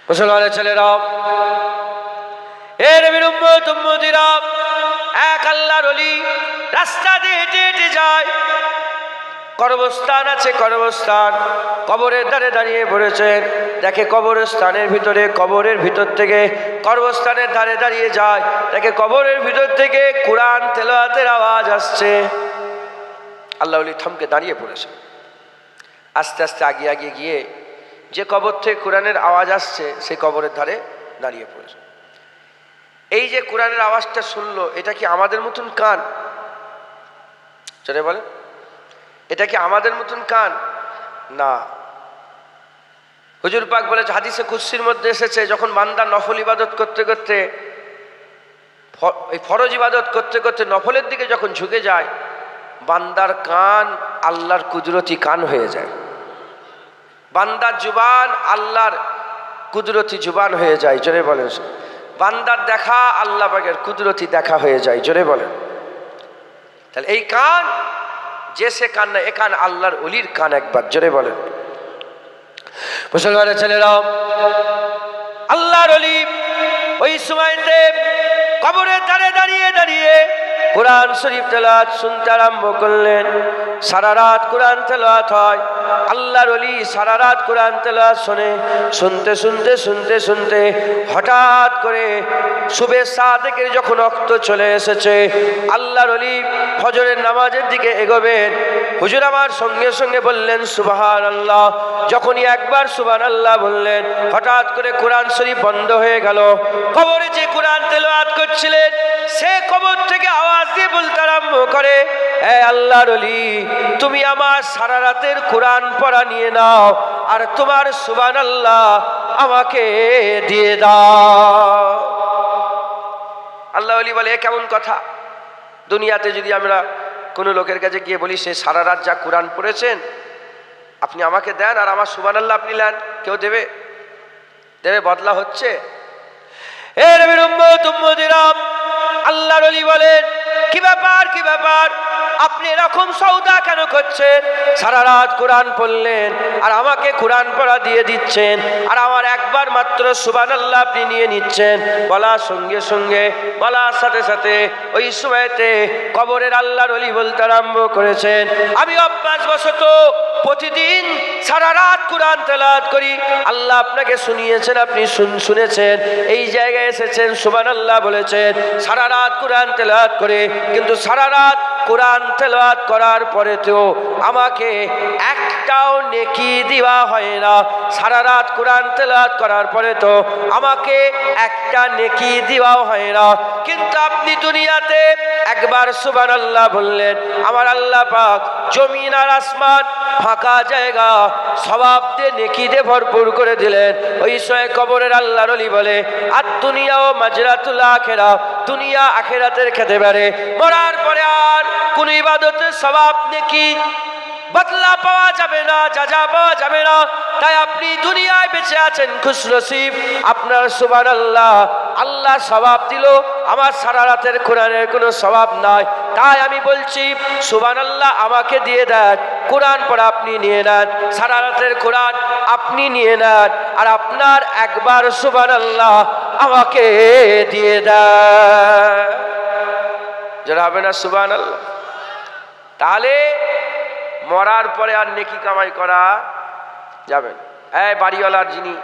মুসলমানের ছেলেরা, এ নবীর উম্মত উম্মতিরা, এক আল্লাহর ওলি রাস্তা দিয়ে হেঁটে হেঁটে যায়। কবরস্থান আছে, কবরস্থান, কবরের ধারে দাঁড়িয়ে পড়েছেন। দেখে কবরস্থানের ভিতরে, কবরের ভিতর থেকে, কবরস্থানের ধারে দাঁড়িয়ে যায়, দেখে কবরের ভিতর থেকে কোরআন তেলাওয়াতের আওয়াজ আসছে। আল্লাহ ওলি থমকে দাঁড়িয়ে পড়েছে। আস্তে আস্তে আগিয়ে আগিয়ে গিয়ে যে কবর থেকে কোরআনের আওয়াজ আসছে সেই কবরের ধারে দাঁড়িয়ে পড়েছে। এই যে কোরআনের আওয়াজটা শুনলো, এটা কি আমাদের মতন কান? চলে বলে, এটা কি আমাদের মতন কান? না। হুজুর পাক বলেছে, হাদিসে কুদসির মধ্যে এসেছে, যখন বান্দা নফল ইবাদত করতে করতে, এই ফরজ ইবাদত করতে করতে নফলের দিকে যখন ঝুঁকে যায়, বান্দার কান আল্লাহর কুদরতি কান হয়ে যায়। বান্দার জুবান আল্লাহর কুদরতি জুবান হয়ে যায়। জোরে বলেন। বান্দার দেখা আল্লাহ পাকের কুদরতি দেখা হয়ে যায়। জোরে বলেন। তাহলে এই কান যে সে কান না, এ কান আল্লাহর ওলির কান। একবার জোরে বলেন। মুসলমানের ছেলেরা, আল্লাহর ওলি ওই সময়তে কবরের ধারে দাঁড়িয়ে দাঁড়িয়ে কোরআন শরীফ তেলাওয়াত শুনতে আরম্ভ করলেন। সারা রাত কোরআন তেলাওয়াত হয়। আল্লাহর ওলি সারা রাত কোরআন তেলাওয়াত শোনে। শুনতে শুনতে শুনতে শুনতে হঠাৎ করে সুবে সাদেকের যখন ওয়াক্ত চলে এসেছে, আল্লাহর ওলি ফজরের নামাজের দিকে এগোবেন। হুজুর আমার সঙ্গে সঙ্গে বললেন সুবহানাল্লাহ। যখনই একবার সুবহানাল্লাহ বললেন, হঠাৎ করে কোরআন শরীফ বন্ধ হয়ে গেল। কবরে যে কোরআন তেলাওয়াত করছিলেন, সে কবর থেকে আওয়াজ দিয়ে বলতে আরম্ভ করে, হে আল্লাহর ওলি, তুমি আমার সারা রাতের কোরআন পড়া নিয়ে নাও, আর তোমার সুবহানাল্লাহ আমাকে দিয়ে দাও। আল্লাহ ওলি বলে, এ কেমন কথা? দুনিয়াতে যদি আমরা কোনো লোকের কাছে গিয়ে বলি, সে সারা রাত যা কোরআন পড়েছেন আপনি আমাকে দেন, আর আমার সুবহানাল্লাহ আপনি নেন, কেউ দেবে? দেবে? বদলা হচ্ছে। এ নবীর উম্মত উম্মতিরা, আল্লাহর ওলি বলেন, কি ব্যাপার, কি ব্যাপার? আপনি এরকম সওদা কেন করছেন? সারা রাত কোরআন পড়লেন আর আমাকে কোরআন পড়া দিয়ে দিচ্ছেন, আর আমার একবার মাত্র সুবহানাল্লাহ আপনি নিয়ে নিচ্ছেন। বলার সঙ্গে সঙ্গে, বলার সাথে সাথে ওই সময়তে কবরের আল্লাহর ওলি বলতে আরম্ভ করেছেন, আমি অভ্যাসবশত প্রতিদিন সারা রাত কোরআন তেলাওয়াত করি। আল্লাহ আপনাকে শুনিয়েছেন, আপনি শুনেছেন, এই জায়গায় এসেছেন, সুবহানাল্লাহ বলেছেন, সারা রাত কোরআন তেলাওয়াত করে, কিন্তু সারা রাত কোরআন তেলাওয়াত করার পরেতেও আমাকে একটাও নেকি দেওয়া হয় না। সারা রাত কোরআন তেলাওয়াত করার পরে তো আমাকে একটা নেকি দেওয়াও হয় না, কিন্তু আপনি দুনিয়াতে একবার সুবহানাল্লাহ বললেন, আমার আল্লাহ পাক জমিন আর আসমান ফাঁকা জায়গা সওয়াব দিয়ে নেকি দিয়ে ভরপুর করে দিলেন। ওই সময় কবরের আল্লাহর ওলি বলে, আর দুনিয়া ও মাজরাতুল আখিরা, দুনিয়া আখিরাতের খেতে পারে, মরার পরে আর কোন ইবাদতের সওয়াব নেকি বদলা পাওয়া যাবে না, যা পাওয়া যাবে না। তাই আপনি দুনিয়ায় বেঁচে আছেন খুশনসিব, আপনার সুবহানাল্লাহ আল্লাহ সওয়াব দিল, আমার সারা রাতের কোরআনের কোনো সওয়াব নাই। তাই আমি বলছি, সুবহানাল্লাহ আমাকে দিয়ে দেন, কোরআন পড়া আপনি নিয়ে নেন, সারা রাতের কোরআন আপনি নিয়ে নেন, আর আপনার একবার সুবহানাল্লাহ আমাকে দিয়ে দেন। যারা হবে না সুবহানাল্লাহ, তাহলে মরার পরে আর নেকি কামাই করা যাবে না। এই বাড়িওয়ালার যিনি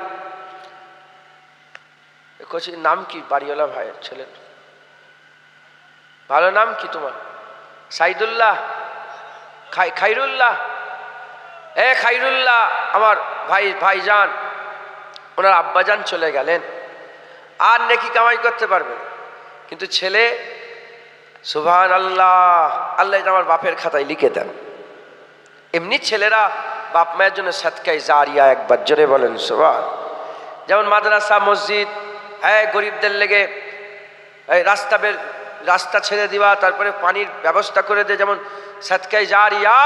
নাম কি? বাড়িওয়ালা ভাইয়ের ছেলের ভালো নাম কি তোমার? সাইদুল্লাহ, খাইরুল্লাহ। এ খাইরুল্লাহ, আমার ভাইজান, ওনার আব্বাজান চলে গেলেন, আর নেকি কামাই করতে পারবেন, কিন্তু ছেলে সুবহানাল্লাহ, আল্লাহ আমার বাপের খাতায় লিখে দেন। এমনি ছেলেরা বাপ মায়ের জন্য সাদকায়ে জারিয়া, একবার জোরে বলেন সুবহান। যেমন মাদ্রাসা, মসজিদ, হ্যাঁ গরিবদের লেগে রাস্তা ছেড়ে দেওয়া, তারপরে পানির ব্যবস্থা করে দেয়, যেমন সাদকায়ে জারিয়া,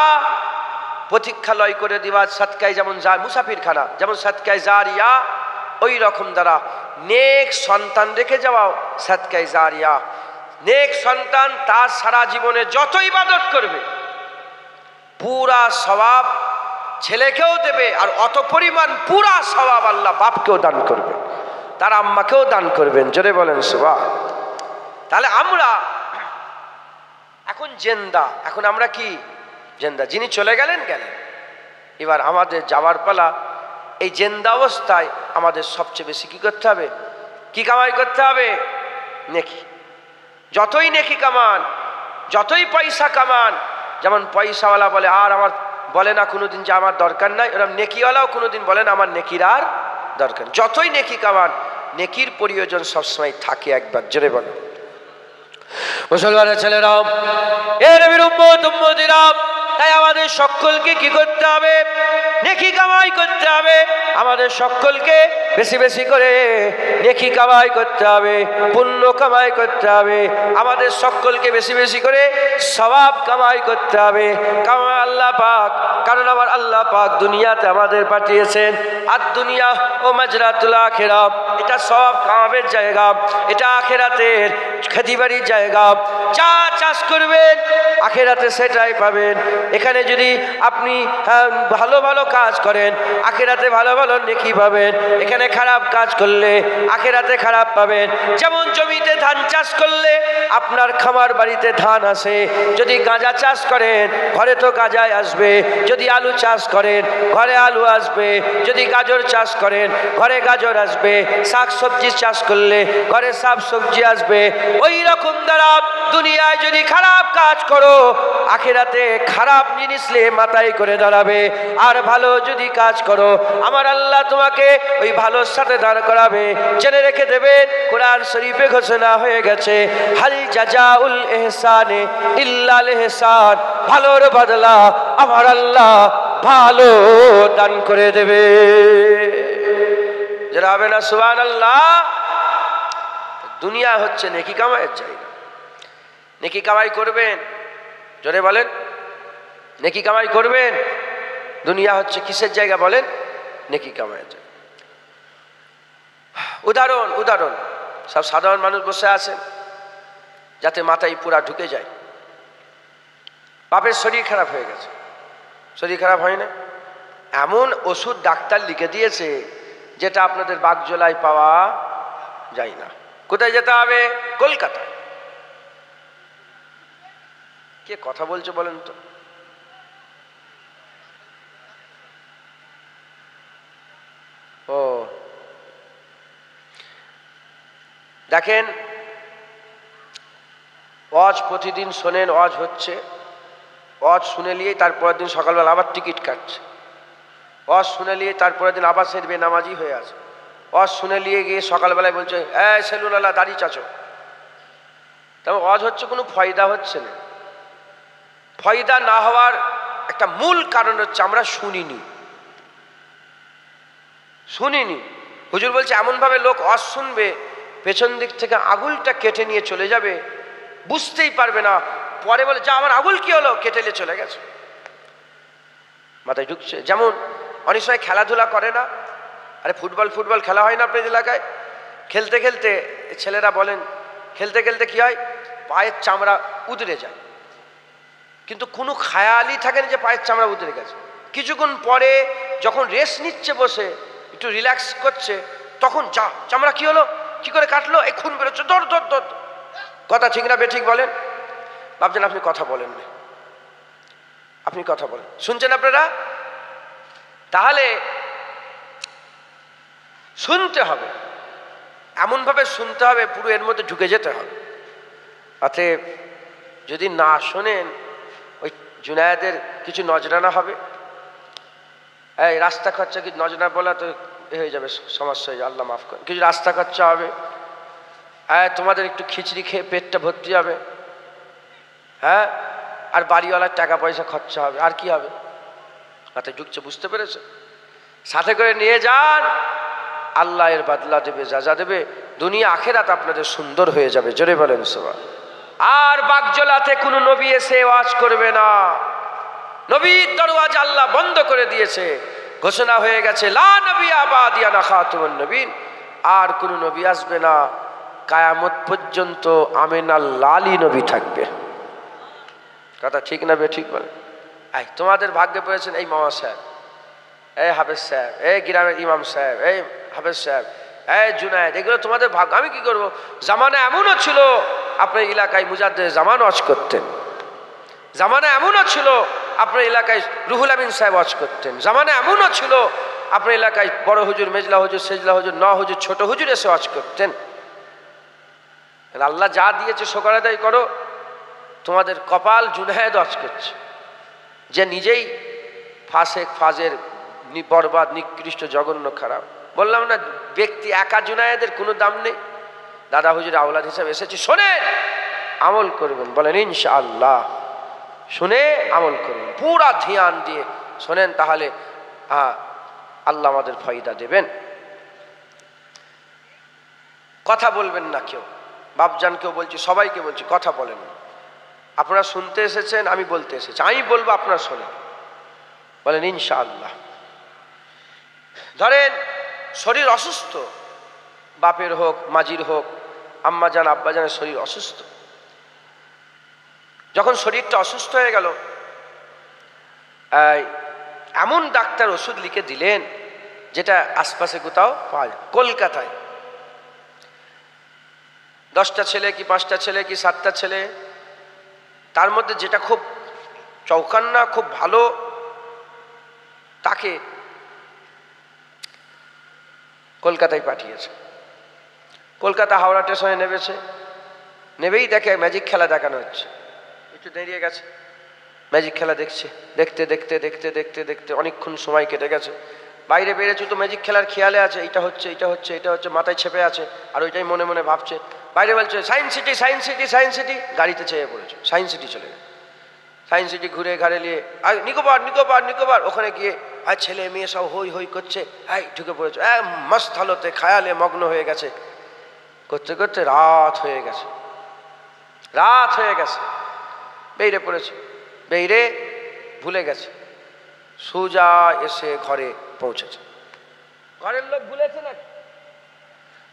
প্রতীক্ষালয় করে দেওয়া, সাদকায়ে যেমন মুসাফিরখানা, যেমন সাদকায়ে জারিয়া, ওই রকম দ্বারা নেক সন্তান রেখে যাওয়াও সাদকায়ে জারিয়া। নেক সন্তান তার সারা জীবনে যত ইবাদত করবে পুরা সওয়াব ছেলেকেও দেবে, আর অত পরিমাণ পুরা সওয়াব আল্লাহ বাপকেও দান করবে, তার আম্মাকেও দান করবেন। জোরে বলেন সুবহান। তাহলে আমরা এখন জেন্দা, এখন আমরা কি জেন্দা, যিনি চলে গেলেন গেলেন, এবার আমাদের যাওয়ার পালা। এই জেন্দা অবস্থায় আমাদের সবচেয়ে বেশি কি করতে হবে, কি কামাই করতে হবে? নেকি। যতই নেকি কামান, যতই পয়সা কামান, যেমন পয়সাওয়ালা বলে আর আমার বলে না কোনোদিন যে আমার দরকার নাই, ওরকম নেকিওয়ালাও কোনোদিন বলে না আমার নেকির আর দরকার। যতই নেকি কামান, নেকির প্রয়োজন সবসময় থাকে একবার। জোরে বলো মুসলমানের ছেলেরাও, এ নবীর উম্মত উম্মতিরা, তাই আমাদের সকলকে কি করতে হবে? নেকি কামাই করতে হবে। আমাদের সকলকে বেশি বেশি করে নেকি কামাই করতে হবে, পুণ্য কামাই করতে হবে। আমাদের সকলকে বেশি বেশি করে সওয়াব কামাই করতে হবে। কারণ আল্লাহ পাক, কারণ আমার আল্লাহ পাক দুনিয়াতে আমাদের পাঠিয়েছেন। আর দুনিয়া ও মাজরাতুল আখিরা, এটা সব কামাবের জায়গা, এটা আখিরাতের খেতিবাড়ির জায়গা। যা চাষ করবেন আখিরাতে সেটাই পাবেন। এখানে যদি আপনি ভালো ভালো কাজ করেন, আখিরাতে ভালো ভালো নেকি পাবেন। এখানে খারাপ কাজ করলে আখিরাতে খারাপ পাবেন। যেমন জমিতে ধান চাষ করলে আপনার খামার বাড়িতে ধান আসে, যদি গাঁজা চাষ করেন ঘরে তো গাঁজাই আসবে, যদি আলু চাষ করেন ঘরে আলু আসবে, যদি গাজর চাষ করেন ঘরে গাজর আসবে, শাক সবজি চাষ করলে ঘরে শাক সবজি আসবে। ওই রকম দ্বারা দুনিয়ায় যদি খারাপ কাজ করো, আখিরাতে খারাপ জিনিস নিয়ে মাথায় করে দাঁড়াবে। আর ভালো যদি কাজ করো, আমার আল্লাহ তোমাকে ওই ভালোর সাথে দাঁড় করাবে। জেনে রেখে দেবেন, কোরআন শরীফে ঘোষণা হয়ে গেছে, হাল জাযাউল ইহসানে ইল্লাল ইহসান, ভালোর বদলা আমার আল্লাহ ভালো দান করে দেবে। যারা হবে না সুবহানাল্লাহ। দুনিয়া হচ্ছে নেকি কামাইয়ের জায়গা। নেকি কামাই করবেন, জোরে বলেন, নেকি কামাই করবেন। দুনিয়া হচ্ছে কিসের জায়গা বলেন? নেকি কামাইয়ের জায়গা। উদাহরণ উদাহরণ সব সাধারণ মানুষ বসে আছেন, যাতে মাথায় পুরা ঢুকে যায়। বাপের শরীর খারাপ হয়ে গেছে, শরীর খারাপ হয় না, এমন ওষুধ ডাক্তার লিখে দিয়েছে যেটা আপনাদের বাগজোলায় পাওয়া যায় না। কোথায় যেতে হবে? কলকাতায়। কে কথা বলছে বলেন তো? ও দেখেন, ওয়াজ প্রতিদিন শোনেন, ওয়াজ হচ্ছে, ওয়াজ শুনে নিয়ে তারপরের দিন সকালবেলা আবার টিকিট কাটছে, ওয়াজ শুনে নিয়ে তারপরের দিন আবার সে বেনামাজি হয়ে আছে, ওয়াজ শুনে নিয়ে গিয়ে সকালবেলায় বলছে সেলুনওয়ালা দাড়ি চাচো। তেমন ওয়াজ হচ্ছে, কোনো ফয়দা হচ্ছে না। ফয়দা না হওয়ার একটা মূল কারণ হচ্ছে আমরা শুনিনি। হুজুর বলছে এমনভাবে লোক ওয়াজ শুনবে, পেছন দিক থেকে আঙুলটা কেটে নিয়ে চলে যাবে, বুঝতেই পারবে না। পরে বলে যা আমার আঙুল কি হলো, কেটে নিয়ে চলে গেছে, মাথায় ঢুকছে। যেমন অনেক সময় খেলাধুলা করে না, আরে ফুটবল খেলা হয় না আপনাদের এলাকায়? খেলতে খেলতে ছেলেরা বলেন, খেলতে খেলতে কি হয়, পায়ের চামড়া উদরে যায়, কিন্তু কোনো খেয়ালই থাকে না যে পায়ের চামড়া উদরে গেছে। কিছুক্ষণ পরে যখন রেস্ট নিচ্ছে, বসে একটু রিল্যাক্স করছে, তখন যা চামড়া কি হলো, কি করে কাটলো, এই খুন বেরোচ্ছে, দৌড় দৌড় দৌড়। কথা ঠিক না বেঠিক বলেন? ভাবছেন আপনি কথা বলেন না, আপনি কথা বলেন, শুনছেন আপনারা? তাহলে শুনতে হবে, এমনভাবে শুনতে হবে পুরো এর মধ্যে ঢুকে যেতে হবে। অতএব যদি না শোনেন, ওই জুনায়েদের কিছু নজরানা হবে। এই রাস্তা খরচা কি নজরানা বলা তো হয়ে যাবে, সমস্যা হয়ে যাবে, আল্লাহ মাফ করে। কিছু রাস্তা খরচা হবে, তোমাদের একটু খিচড়ি খেয়ে পেটটা ভর্তি হবে, হ্যাঁ, আর বাড়িওয়ালার টাকা পয়সা খরচা হবে, আর কি হবে? মাথায় ঢুকছে, বুঝতে পেরেছে? সাথে করে নিয়ে যান, আল্লাহ এর বদলা দেবে, যা দেবে। দুনিয়া আখিরাত আপনাদের সুন্দর হয়ে যাবে। জোরে বলেন সুবহান। আর বাগজোলাতে কোনো নবী এসে ওয়াজ করবে না, নবীর দরওয়াজা আল্লাহ বন্ধ করে দিয়েছে। ঘোষণা হয়ে গেছে, লা নবিয়্যা বাদি আনা খাতুমুন নবীন, আর কোনো নবী আসবে না, কিয়ামত পর্যন্ত আমিনাল লালি নবী থাকবে। কথা ঠিক না বে ঠিক বলে? তোমাদের ভাগ্যে পড়েছেন এই মামা সাহেব, এই হাফেজ সাহেব, এই গ্রামের ইমাম সাহেব, এই হাফেজ সাহেব, এই জুনায়েদ, এগুলো তোমাদের ভাগ্য। আমি কি করব? জামানা এমনও ছিল আপনার এলাকায় মুজাদ্দেদ জামান ওয়াজ করতেন, জামানা এমনও ছিল আপনার এলাকায় রুহুল আমিন সাহেব ওয়াজ করতেন, জামানা এমনও ছিল আপনার এলাকায় বড় হুজুর, মেজলা হুজুর, সেজলা হুজুর, ন হুজুর, ছোট হুজুর এসে ওয়াজ করতেন। আল্লাহ যা দিয়েছে শুকর আদায় করো। তোমাদের কপাল জুনায়েদ ওয়াজ করছে, যে নিজেই ফাসেক, ফাজের, বরবাদ, নিকৃষ্ট, জঘন্য, খারাপ। বললাম না ব্যক্তি একা জুনায়েদের কোনো দাম নেই। দাদা হুজুর আওলাদ হিসাবে এসেছি, শোনেন আমল করবেন, বলেন ইনশাআল্লাহ। শুনে আমল করবেন, পুরা ধ্যান দিয়ে শোনেন, তাহলে আল্লাহ আমাদের ফায়দা দেবেন। কথা বলবেন না কেউ, বাপজানকেও বলছি, সবাইকে বলছি, কথা বলেন না। আপনারা শুনতে এসেছেন, আমি বলতে এসেছি, আমি বলবো আপনারা শোনেন, বলেন ইনশাআল্লাহ। ধরেন শরীর অসুস্থ, বাপের হোক, মাজির হোক, আম্মাজান, আব্বাজানের শরীর অসুস্থ। যখন শরীরটা অসুস্থ হয়ে গেল, এমন ডাক্তার ওষুধ লিখে দিলেন যেটা আশপাশে কোথাও পাওয়া যায়। কলকাতায় 10টা ছেলে কি 5টা ছেলে কি 7টা ছেলে, তার মধ্যে যেটা খুব চৌকান্না, খুব ভালো, তাকে কলকাতায় পাঠিয়েছে। কলকাতা হাওড়া স্টেশনে নেমেছে, নেবেই দেখে ম্যাজিক খেলা দেখানো হচ্ছে। একটু দাঁড়িয়ে গেছে, ম্যাজিক খেলা দেখছে, দেখতে দেখতে দেখতে দেখতে দেখতে অনেকক্ষণ সময় কেটে গেছে। বাইরে বেরিয়েছে তো ম্যাজিক খেলার খেয়ালে আছে, এইটা হচ্ছে, এইটা হচ্ছে, এটা হচ্ছে, মাথায় ছেপে আছে, আর ওইটাই মনে মনে ভাবছে। বাইরে বলছে science city, science city, science city, গাড়িতে চেয়ে পড়েছে, সায়েন্স সিটি চলে গেছে। সায়েন্স সিটি ঘুরে ঘাড়ে নিয়ে আর নিকোবর, নিকোবর, নিকোবর, ওখানে গিয়ে আর ছেলে মেয়ে সব হই হই করছে, ঢুকে পড়েছে, মস্ত হালতে খায়ালে মগ্ন হয়ে গেছে। করতে করতে রাত হয়ে গেছে, রাত হয়ে গেছে, বেরিয়ে পড়েছে, বেরিয়ে ভুলে গেছে, সোজা এসে ঘরে পৌঁছেছে। ঘরের লোক ভুলেছে নাকি?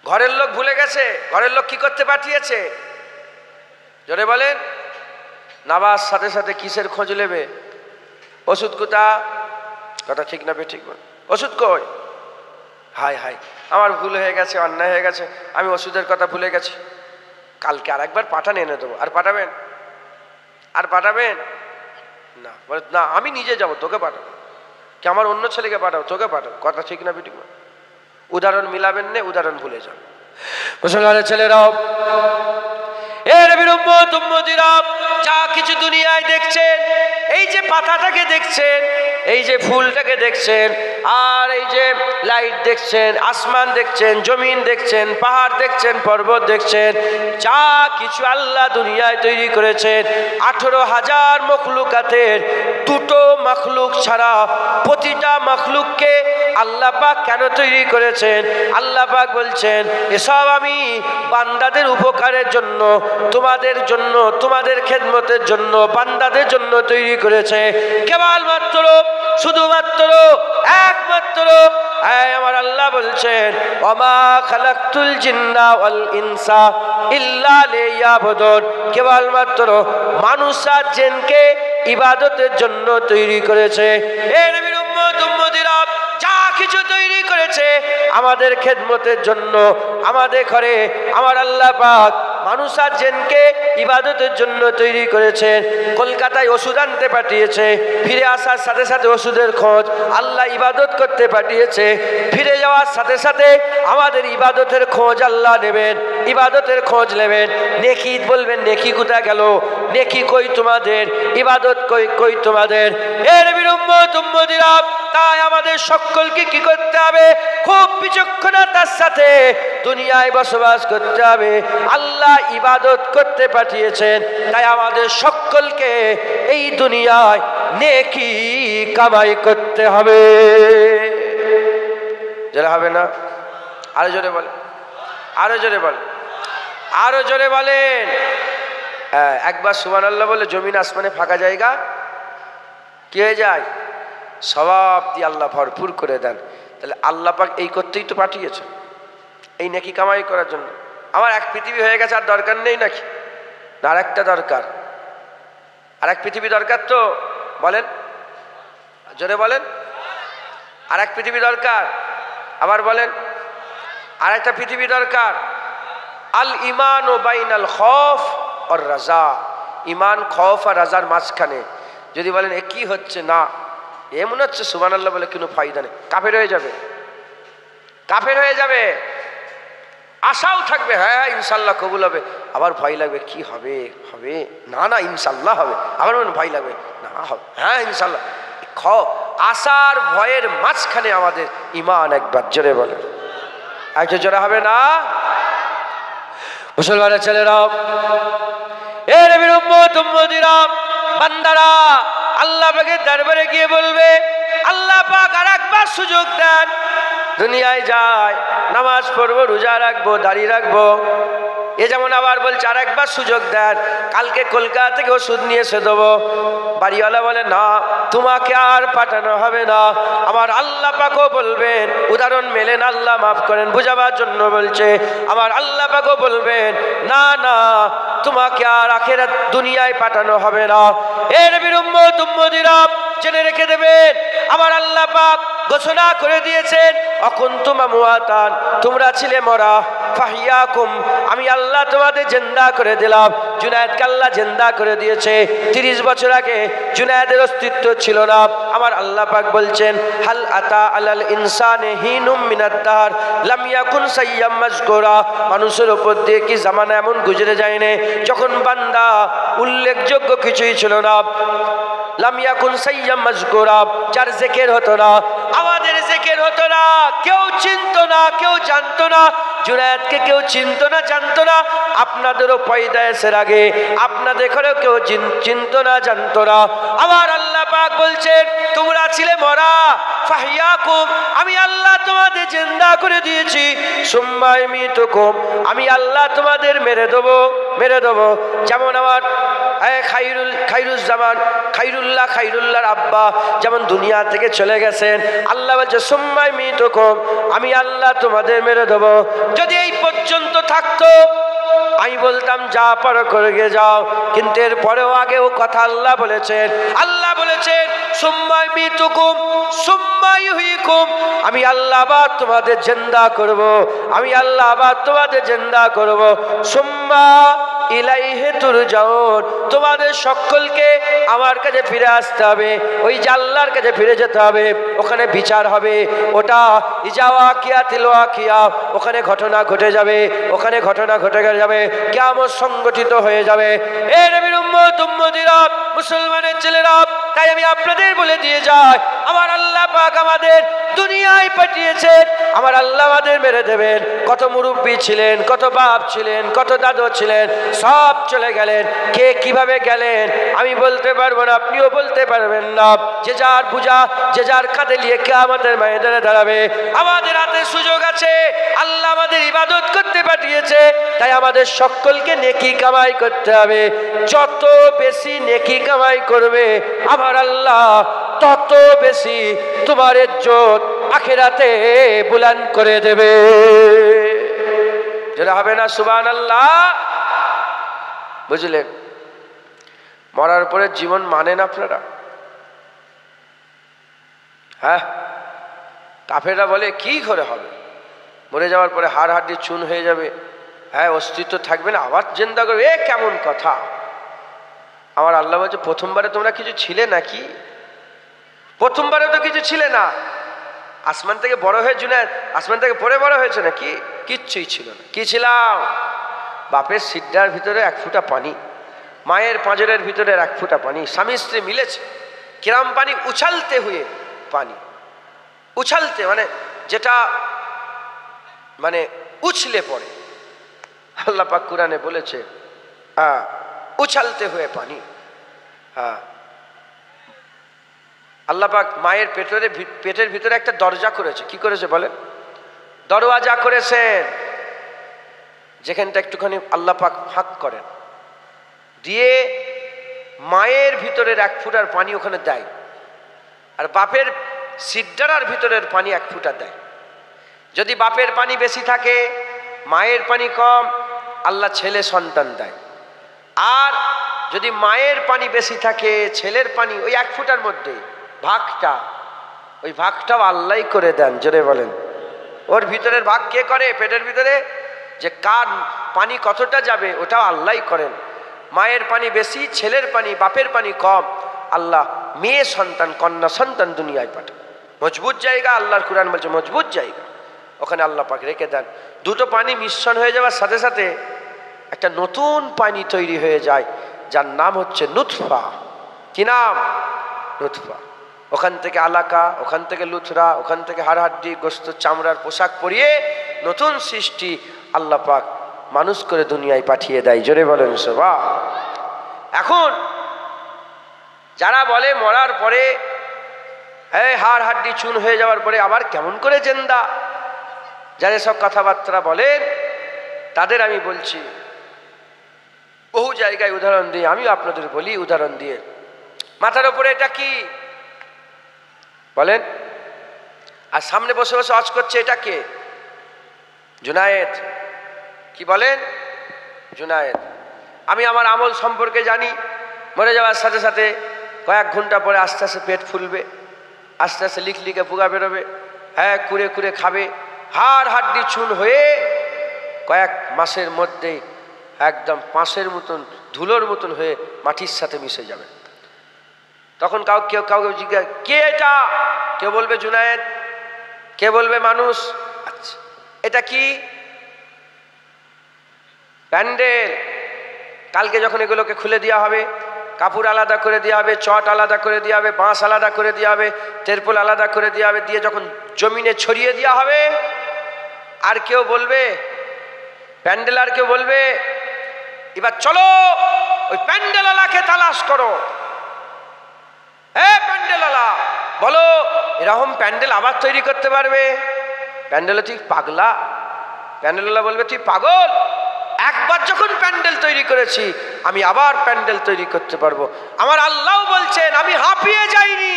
ঘরের লোক ভুলে গেছে। ঘরের লোক কি করতে পাঠিয়েছে? জোরে বলেন। নামাজ সাথে সাথে কিসের খোঁজ নেবে? ওষুধ কোথা? কথা ঠিক না ঠিক বল, ওষুধ কই? হাই হাই, আমার ভুল হয়ে গেছে, অন্যায় হয়ে গেছে, আমি ওষুধের কথা ভুলে গেছি, কালকে আর একবার পাঠান এনে দেবো। আর পাঠাবেন? আর পাঠাবেন না? বলে না, আমি নিজে যাবো, তোকে পাঠাবো কি? আমার অন্য ছেলেকে পাঠাবো, তোকে পাঠাবো। কথা ঠিক না ঠিক বল? উদাহরণ মিলাবেন না, উদাহরণ ভুলে যান। মুসলমানের ছেলেরাও, যা কিছু দুনিয়ায় দেখছেন, এই যে পাতাটাকে দেখছেন, এই যে ফুলটাকে দেখছেন, আর এই যে লাইট দেখছেন, আসমান দেখছেন, জমিন দেখছেন, পাহাড় দেখছেন, পর্বত দেখছেন, যা কিছু আল্লাহ দুনিয়ায় তৈরি করেছেন, 18,000 মখলুকাতের 2টো মখলুক ছাড়া প্রতিটা মখলুককে আল্লাহ পাক কেন তৈরি করেছেন? আল্লাহ পাক বলছেন, এসব আমি বান্দাদের উপকারের জন্য, তোমাদের জন্য, তোমাদের খেদমতের জন্য, বান্দাদের জন্য তৈরি করেছে। কেবলমাত্র, শুধুমাত্র, একমাত্র আমার আল্লাহ বলছেন, ওমা খালাকতুল জিন্না ওয়াল ইনসা ইল্লা লিয়াবুদুন, কেবলমাত্র মানুষ আর জিনকে ইবাদতের জন্য তৈরি করেছে। এ নবীর উম্মত, উম্মতিরা, যা কিছু তৈরি করেছে আমাদের খেদমতের জন্য, আমাদের ঘরে আমার আল্লাহ পাক মানুষ আর জিনকে ইবাদতের জন্য তৈরি করেছেন। কলকাতায় ওষুধ আনতে পাঠিয়েছে, ফিরে আসার সাথে সাথে ওষুধের খোঁজ। আল্লাহ ইবাদত করতে পাঠিয়েছে, ফিরে যাওয়ার সাথে সাথে আমাদের ইবাদতের খোঁজ আল্লাহ নেবেন, ইবাদতের খোঁজ নেবেন। নেকি বলবেন, নেকি কোথায় গেল? নেকি কই তোমাদের? ইবাদত কই কই তোমাদের? এ নবীর উম্মত, উম্মতিরা, তাই আমাদের সকলকে কি করতে হবে? খুব বিচক্ষণতার সাথে দুনিয়ায় বসবাস করতে হবে। আল্লাহ ইবাদত করতে পাঠিয়েছেন, তাই আমাদের সকলকে এই দুনিয়ায় নেকি কামাই করতে হবে। যারা হবে না, আরো জোরে বলেন, আরো জোরে বলেন, আরো জোরে বলেন। একবার সুবহানাল্লাহ বলে জমিন আসমানে ফাঁকা জায়গা কি হয়ে যায়? সওয়াব দিয়ে আল্লাহ ভরপুর করে দেন। তাহলে আল্লাহ পাক এই করতেই তো পাঠিয়েছেন, এই নেকি কামাই করার জন্য। আমার এক পৃথিবী হয়ে গেছে, আর দরকার নেই নাকি? না, আর একটা দরকার, আর এক পৃথিবী দরকার তো? বলেন, জোরে বলেন, আর এক পৃথিবী দরকার, আবার বলেন আর একটা পৃথিবী দরকার। আল ইমান ও বাইনাল খৌফ আর রাজা, ইমান খৌফ আর রাজার মাঝখানে। যদি বলেন এ কি হচ্ছে, না এ মনে হচ্ছে সুবহানাল্লাহ বলে কোনো ফায়দা নেই, কাফের হয়ে যাবে, কাফের হয়ে যাবে। আশাও থাকবে হ্যাঁ ইনশাল্লাহ কবুল হবে, আবার ভয় লাগবে কি হবে, হবে না না ইনশাল্লাহ হবে, আবার মনে ভয় লাগবে না হবে হ্যাঁ ইনশাল্লাহ। আশার ভয়ের মাঝখানে আমাদের ইমান, একবার জোরে বলে একটু জোরে হবে না? মুসলমানের ছেলেরা, এ নবীর উম্মত উম্মতিরা, বান্দারা আল্লাহ পাকের দরবারে গিয়ে বলবে আল্লাহ পাক আর একবার সুযোগ দেন, দুনিয়ায় যায় নামাজ পড়বো, রোজা রাখবো, দাড়ি রাখবো। এ যেমন আবার বলছে আর একবার সুযোগ দেন, কালকে কলকাতা থেকে ওষুধ নিয়ে এসে দেবো। বাড়িওয়ালা বলে না তোমাকে আর পাঠানো হবে না। আমার আল্লাহ পাকও বলবেন, উদাহরণ মেলেন, আল্লাহ মাফ করেন বুঝাবার জন্য বলছে, আমার আল্লাহ পাকও বলবেন না না তোমাকে আর আখিরাত দুনিয়ায় পাঠানো হবে না। এ নবীর উম্মত উম্মতিরা জেনে রেখে দেবেন, আমার আল্লাহ পাক ঘোষণা করে দিয়েছেন অকুনতুম আমওয়াতান, তোমরা ছিলে মরা, ফাহিয়াকুম আমি আল্লাহ তোমাদের জিন্দা করে দিলাম। জুনায়েদকে আল্লাহ জিন্দা করে দিয়েছে। 30 বছর আগে জুনায়েদের অস্তিত্ব ছিল না। আমার আল্লাহ পাক বলছেন হাল আতা আলাল ইনসানে হিনুম মিনাদ দাহর লাম ইয়াকুন সাইয়্যাম মাযকুরা, মানুষের উপর দিয়ে কি জামানা এমন গুজরে যায়নি যখন বান্দা উল্লেখযোগ্য কিছুই ছিল না। লাম ইয়াকুন সাইয়্যাম মাযকুরা, যার জিকির হতো না, আমাদের জিকির হতো না, কেউ চিনতো না, কেউ জানতো না। জুনায়েদকে কেউ চিনতো না, জানতো না। আপনাদেরও পয়দা এসের আগে আপনাদের ঘরেও কেউ চিনতো না, জানতো না। আমার আল্লাহ পাক বলছেন তোমরা ছিলে মরা, ফাহিয়াকুম আমি আল্লাহ তোমাদের জিন্দা করে দিয়েছি, সুম্মা ইমিতুকুম আমি আল্লাহ তোমাদের মেরে দেবো, মেরে দেবো। যেমন আমার খাইরুল্লাহর আব্বা যেমন দুনিয়া থেকে চলে গেছেন, আল্লাহ বলছে সুম্মা ইমিতুকুম আমি আল্লাহ তোমাদের মেরে দেবো। যদি এই পর্যন্ত থাকতো আমি বলতাম যা পারো করে গিয়ে যাও, কিন্তু এর পরেও আগেও কথা আল্লাহ বলেছেন, আল্লাহ বলেছেন সুম্মা ইমিতুকুম সুম্মা ইউহয়িকুম আমি আল্লাহ আবার তোমাদের জিন্দা করব, আমি আল্লাহ আবার তোমাদের জিন্দা করব। সুম্মা ইলাইহি তুরজাউন তোমাদের সকলকে আমার কাছে ফিরে আসতে হবে, ওই যে আল্লাহর কাছে ফিরে যেতে হবে, ওখানে বিচার হবে। ওটা ইজাওয়াকিয়াতিল ওয়াকিয়া, ওখানে ঘটনা ঘটে যাবে, ওখানে ঘটনা ঘটে যাবে, কিয়ামত সংগঠিত হয়ে যাবে। এ নবীর উম্মত উম্মতিরা, মুসলমানের ছেলেরা, তাই আমি আপনাদের বলে দিয়ে যাই আমার আল্লাহ পাক আমাদের দুনিয়ায় পাঠিয়েছেন, আমার আল্লাহ আমাদের মেরে দেবেন। কত মুরব্বী ছিলেন, কত বাপ ছিলেন, কত দাদু ছিলেন, সব চলে গেলেন। কে কিভাবে গেলেন আমি বলতে পারবো না, আপনিও বলতে পারবেন না। যে যার বুঝা যে যার কাঁধে নিয়ে কিয়ামতের ময়দানে দাঁড়াবে। আমাদের হাতে সুযোগ আছে, আল্লাহ আমাদের ইবাদত করতে পাঠিয়েছে, তাই আমাদের সকলকে নেকি কামাই করতে হবে। যত বেশি নেকি কামাই করবে আমার আল্লাহ তত বেশি তোমার ইজ্জত আখিরাতে বুলন্দ করে দেবে। যেটা হবে না সুবহানাল্লাহ। বুঝলেন? মরার পরে জীবন মানেন আপনারা? হ্যাঁ, কাফেররা বলে কি করে হবে, মরে যাওয়ার পরে হাড় হাড্ডি চুন হয়ে যাবে, হ্যাঁ অস্তিত্ব থাকবে না, আবার জিন্দা করবে, এ কেমন কথা। আমার আল্লাহ বলছে প্রথমবারে তোমরা কিছু ছিলে নাকি? প্রথমবারে তো কিছু ছিলে না। আসমান থেকে বড় হয়ে জুনায়েদ আসমান থেকে পড়ে বড় হয়েছে নাকি? কিচ্ছুই ছিল না। কি ছিলাম? বাপের সিদ্ধার ভিতরে 1 ফোঁটা পানি, মায়ের পাঁজরের ভিতরে 1 ফোঁটা পানি, স্বামী স্ত্রী মিলেছে, কিরাম পানি উছালতে হুয়ে পানি, উছালতে মানে যেটা মানে উছলে পড়ে। আল্লাহ পাক কুরআনে বলেছে উছালতে হয়ে পানি। হ্যাঁ, আল্লাহ পাক মায়ের পেটের ভিতরে একটা দরজা করেছে। কি করেছে বলে? দরওয়াজা করেছেন, যেখানটা একটুখানি আল্লাহ পাক ফাঁক করেন, দিয়ে মায়ের ভিতরের 1 ফোঁটার পানি ওখানে দেয়, আর বাপের সিদ্ধারার ভিতরের পানি 1 ফোঁটা দেয়। যদি বাপের পানি বেশি থাকে, মায়ের পানি কম, আল্লাহ ছেলে সন্তান দেয়। আর যদি মায়ের পানি বেশি থাকে, ছেলের পানি ওই 1 ফোঁটার মধ্যে ভাগটা ওই ভাগটাও আল্লাহই করে দেন, জোরে বলেন। ওর ভিতরের ভাগ কে করে? পেটের ভিতরে যে কার পানি কতটা যাবে ওটাও আল্লাহই করেন। মায়ের পানি বেশি, ছেলের পানি, বাপের পানি কম, আল্লাহ মেয়ে সন্তান, কন্যা সন্তান দুনিয়ায় পাঠান। মজবুত জায়গা, আল্লাহর কুরআন বলছে মজবুত জায়গা, ওখানে আল্লাহ পাক রেখে দেন। দুটো পানি মিশ্রণ হয়ে যাওয়ার সাথে সাথে একটা নতুন পানি তৈরি হয়ে যায়, যার নাম হচ্ছে নুতফা। কি নাম? নুতফা। ওখান থেকে আলাকা, ওখান থেকে লুথরা, ওখান থেকে হাড়হাড্ডি, গোস্ত, চামড়ার পোশাক পরিয়ে নতুন সৃষ্টি আল্লাহ পাক মানুষ করে দুনিয়ায় পাঠিয়ে দেয়, জোরে বলেন সুবহান। এখন যারা বলে মরার পরে এই হাড় হাড্ডি চুন হয়ে যাওয়ার পরে আবার কেমন করে জিন্দা, যারা সব কথাবার্তা বলেন তাদের আমি বলছি, বহু জায়গায় উদাহরণ দিয়ে, আমিও আপনাদের বলি উদাহরণ দিয়ে। মাথার উপরে এটা কি বলেন? আর সামনে বসে বসে অজ করছে, এটা কে? জুনায়েদ। কি বলেন? জুনায়েদ। আমি আমার আমল সম্পর্কে জানি, মরে যাওয়ার সাথে সাথে কয়েক ঘন্টা পরে আস্তে আস্তে পেট ফুলবে, আস্তে আস্তে লিখে পুগা বেরোবে, হ্যাঁ কুড়ে কুড়ে খাবে, হাড় হাড্ডি চুন হয়ে কয়েক মাসের মধ্যেই একদম পাঁশের মতন, ধুলোর মতন হয়ে মাটির সাথে মিশে যাবে। তখন কাউকে জিজ্ঞাসা, কে এটা? কেউ বলবে জুনায়েদ, কে বলবে মানুষ। আচ্ছা, এটা কি? প্যান্ডেল। কালকে যখন এগুলোকে খুলে দেওয়া হবে, কাপড় আলাদা করে দেওয়া হবে, চট আলাদা করে দেওয়া হবে, বাঁশ আলাদা করে দেওয়া হবে, তেরপোল আলাদা করে দেওয়া হবে, দিয়ে যখন জমিনে ছড়িয়ে দেওয়া হবে, আর কেউ বলবে প্যান্ডেল, আর কেউ বলবে এবার চলো ওই প্যান্ডেলওয়ালাকে তালাশ করো। হ্যাঁ প্যান্ডেলওয়ালা, বলো এরকম প্যান্ডেল আবার তৈরি করতে পারবে? প্যান্ডেল, তুই পাগলা? প্যান্ডেলওয়ালা বলবে তুই পাগল, একবার যখন প্যান্ডেল তৈরি করেছি আমি আবার প্যান্ডেল তৈরি করতে পারবো। আমার আল্লাহ বলছেন আমি হাঁপিয়ে যাইনি,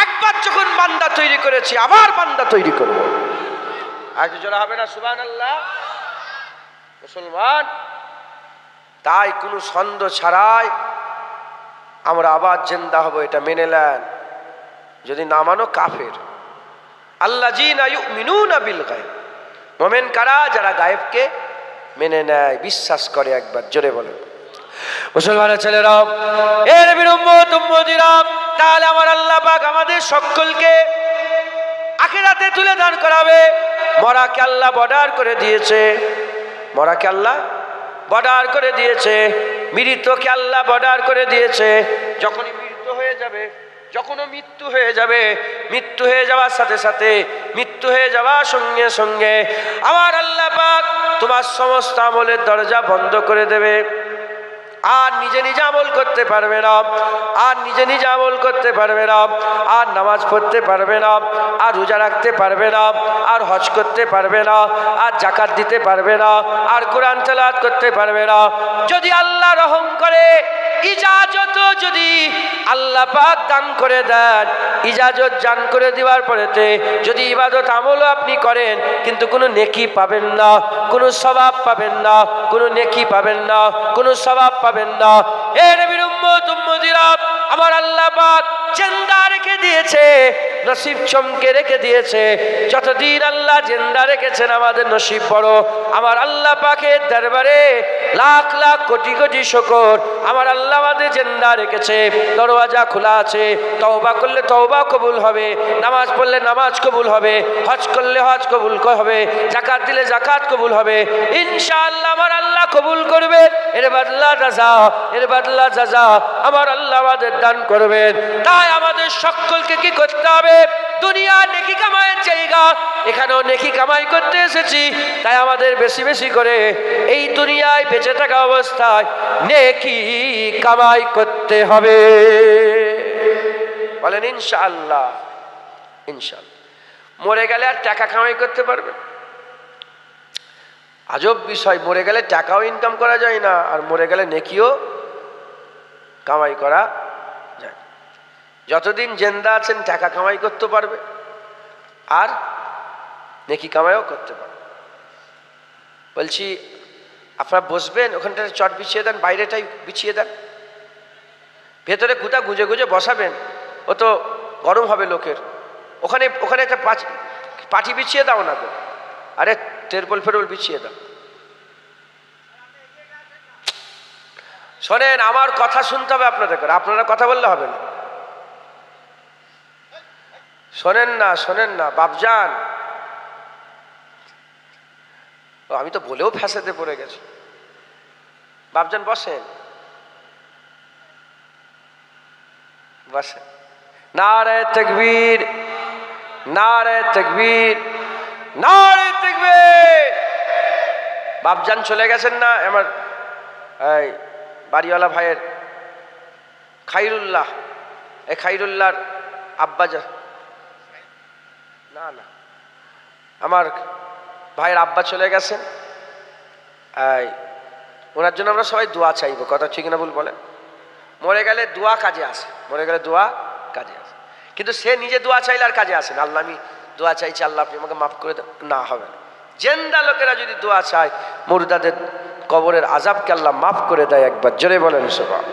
একবার যখন বান্দা তৈরি করেছি আবার বান্দা তৈরি করবো। আর কি জোড়া হবে না সুবহানাল্লাহ? মুসলমান, তাই কোনো সন্দেহ ছাড়াই আমরা আবার জিন্দা হব, এটা মেনে নেন। যদি না মানো কাফের। আল্লাযীনা ইউমিনুনা বিল গায়ব, মুমিন কারা? যারা গায়েবকে মেনে নেয়, বিশ্বাস করে। একবার জোরে বলেন মুসলমানের ছেলেরা, এ নবীর উম্মত উম্মতিরা, তাহলে আমার আল্লাহ পাক আমাদের সকলকে আখিরাতে তুলে দাঁড় করাবে। মরাকে আল্লাহ বর্ডার করে দিয়েছে, মরাকে আল্লাহ বর্ডার করে দিয়েছে, মৃত্যুকে আল্লাহ বর্ডার করে দিয়েছে। যখনই মৃত্যু হয়ে যাবে, যখনও মৃত্যু হয়ে যাবে, মৃত্যু হয়ে যাওয়ার সাথে সাথে, মৃত্যু হয়ে যাওয়ার সঙ্গে সঙ্গে আমার আল্লাহ পাক তোমার সমস্ত আমলের দরজা বন্ধ করে দেবে। আর নিজে নিজে আমল করতে পারবে না, আর নিজে নিজে আমল করতে পারবে না, আর নামাজ পড়তে পারবে না, আর রোজা রাখতে পারবে না, আর হজ করতে পারবে না, আর যাকাত দিতে পারবে না, আর কোরআন তেলাওয়াত করতে পারবে না। যদি আল্লাহ রহম করে, ইজাজত যদি আল্লাহ পাক দান করে দেন, ইজাজত দান করে দেওয়ার পরেতে যদি ইবাদত আমলও আপনি করেন, কিন্তু কোনো নেকি পাবেন না, কোনো সওয়াব পাবেন না, কোনো নেকি পাবেন না, কোনো সওয়াব পাবেন না। এ নবীর উম্মত উম্মতিরা, আমার আল্লাহ পাক জিন্দা রেখে দিয়েছে, নসিব চমকে রেখে দিয়েছে। যতদিন আল্লাহ জিন্দা রেখেছেন আমাদের নসিব বড়। আমার আল্লাহ পাকের দরবারে লাখ লাখ কোটি কোটি শুকর, আমার আল্লাহ আমাদের জিন্দা রেখেছে, দরওয়াজা খোলা আছে। তওবা করলে তওবা কবুল হবে, নামাজ পড়লে নামাজ কবুল হবে, হজ করলে হজ কবুল হবে, যাকাত দিলে যাকাত কবুল হবে। ইনশাআল্লাহ আমার আল্লাহ কবুল করবে। এর বদলা জাযা, এর বদলা জাযা আমার আল্লাহ আমাদের দান করবেন। তাই আমাদের সকলকে কি করতে হবে? দুনিয়া নেকি কামাইয়ের জায়গা, এখানেও নেকি কামাই করতে এসেছি। তাই আমাদের বেশি বেশি করে এই দুনিয়ায় বেঁচে থাকা অবস্থায় নেকি কামাই করতে হবে। বলেন ইনশাআল্লাহ। ইনশাআল্লাহ। মরে গেলে আর টাকা কামাই করতে পারবে? আজব বিষয়, মরে গেলে টাকাও ইনকাম করা যায় না, আর মরে গেলে নেকিও কামাই করা যায়। যতদিন জিন্দা আছেন টাকা কামাই করতে পারবে, আর নেকি কামাইও করতে পারবে। বলছি আপনারা বসবেন, ওখানটায় চট বিছিয়ে দেন, বাইরেটাই বিছিয়ে দেন, ভেতরে কুটা গুঁজে গুঁজে বসাবেন, ও তো গরম হবে লোকের। ওখানে ওখানে একটা পাটি বিছিয়ে দাও না গো, আরে তেরপল ফেরপল বিছিয়ে দাও। শোনেন, আমার কথা শুনতে হবে আপনাদের, আপনারা কথা বললে হবে না। শোনেন না, শোনেন না বাপজান, আমি তো বলেও ফ্যাসাদে পড়ে গেছি। বাপজান বসেন, বসেন। নারে তাকবীর, নারে তাকবীর, নারে তাকবীর। বাপজান চলে গেছেন না আমার এই বাড়িওয়ালা ভাইয়ের খাইরুল্লাহ, এই খাইরুল্লাহর আব্বাজান, না না আমার ভাইয়ের আব্বা চলে গেছেন। ওনার জন্য আমরা সবাই দোয়া চাইবো, কথা ঠিক না ভুল বলেন? মরে গেলে দোয়া কাজে আসে, মরে গেলে দোয়া কাজে আসে, কিন্তু সে নিজে দোয়া চাইলে আর কাজে আসে না। আল্লাহ আমি দোয়া চাইছি, আল্লাহ আপনি আমাকে মাফ করে দেন, না হবে না। জেন্দা লোকেরা যদি দোয়া চায়, মুর্দাদের কবরের আযাবকে আল্লাহ মাফ করে দেয়। একবার জোরে বলেন সুবহান।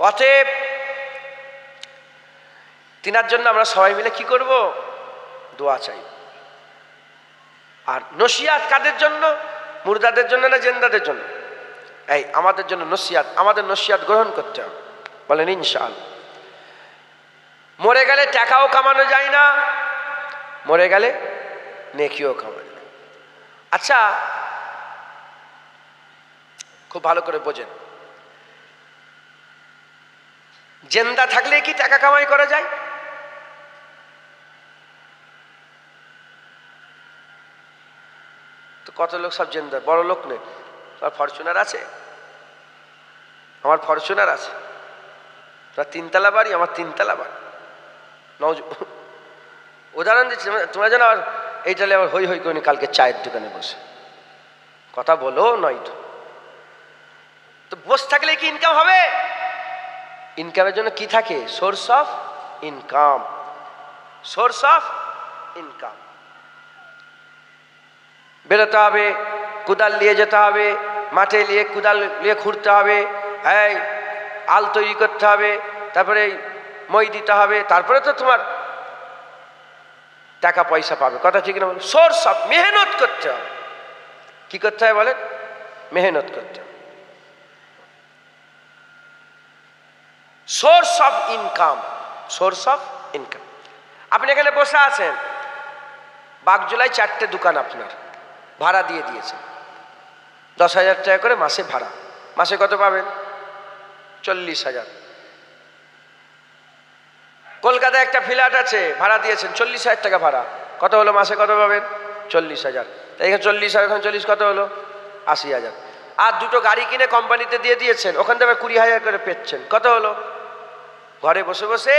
অতএব তিনার জন্য আমরা সবাই মিলে কি করব? দোয়া চাই। আর নসিহাত কাদের জন্য? মুর্দাদের জন্য না জেন্দাদের জন্য? এই আমাদের জন্য নসিহাত, আমাদের নসিহাত গ্রহণ করতে হবে, বলেন ইনশাআল্লাহ। মরে গেলে টাকাও কামানো যায় না, মরে গেলে নেকিও কামানো যায়। আচ্ছা খুব ভালো করে বোঝেন, জেন্দা থাকলে কি টাকা কামাই করা যায়? তো কত লোক সব জেন্দা, বড় লোক নেই, সব ফরচুনার আছে। আমার ফরচুনার আছে, তোমার 3 তলা বাড়ি, আমার 3 তলা বাড়ি। উদাহরণ দিচ্ছি, তোমরা যেন আর এইটালে আবার হই হই করে কালকে চায়ের দোকানে বসে কথা বলো নয়। তো বসে থাকলে কি ইনকাম হবে? ইনকামের জন্য কি থাকে? Source of income, source of income. বেরোতে হবে, কোদাল নিয়ে যেতে হবে, মাঠে নিয়ে কোদাল নিয়ে খুঁড়তে হবে, হ্যাঁ আল তৈরি করতে হবে, তারপরে মই দিতে হবে, তারপরে তো তোমার টাকা পয়সা পাবে, কথা ঠিক না? সোর্স অফ, মেহনত করতে হবে। কি করতে হবে বলেন? মেহনত করতে হবে। Source of income, source of income. আপনি এখানে বসে আছেন, বাগজোলায় 4টে দোকান আপনার ভাড়া দিয়ে দিয়েছেন, 10,000 টাকা করে মাসে ভাড়া। মাসে কত পাবেন? 40,000। কলকাতায় একটা ফ্ল্যাট আছে, ভাড়া দিয়েছেন 40,000 টাকা ভাড়া। কত হলো মাসে? কত পাবেন? 40,000। এখানে 40 আর এখানে 40 কত হলো? 80,000। আর 2টো গাড়ি কিনে কোম্পানিতে দিয়ে দিয়েছেন, ওখান থেকে 20,000 করে পেচ্ছেন। কত হলো? ঘরে বসে বসে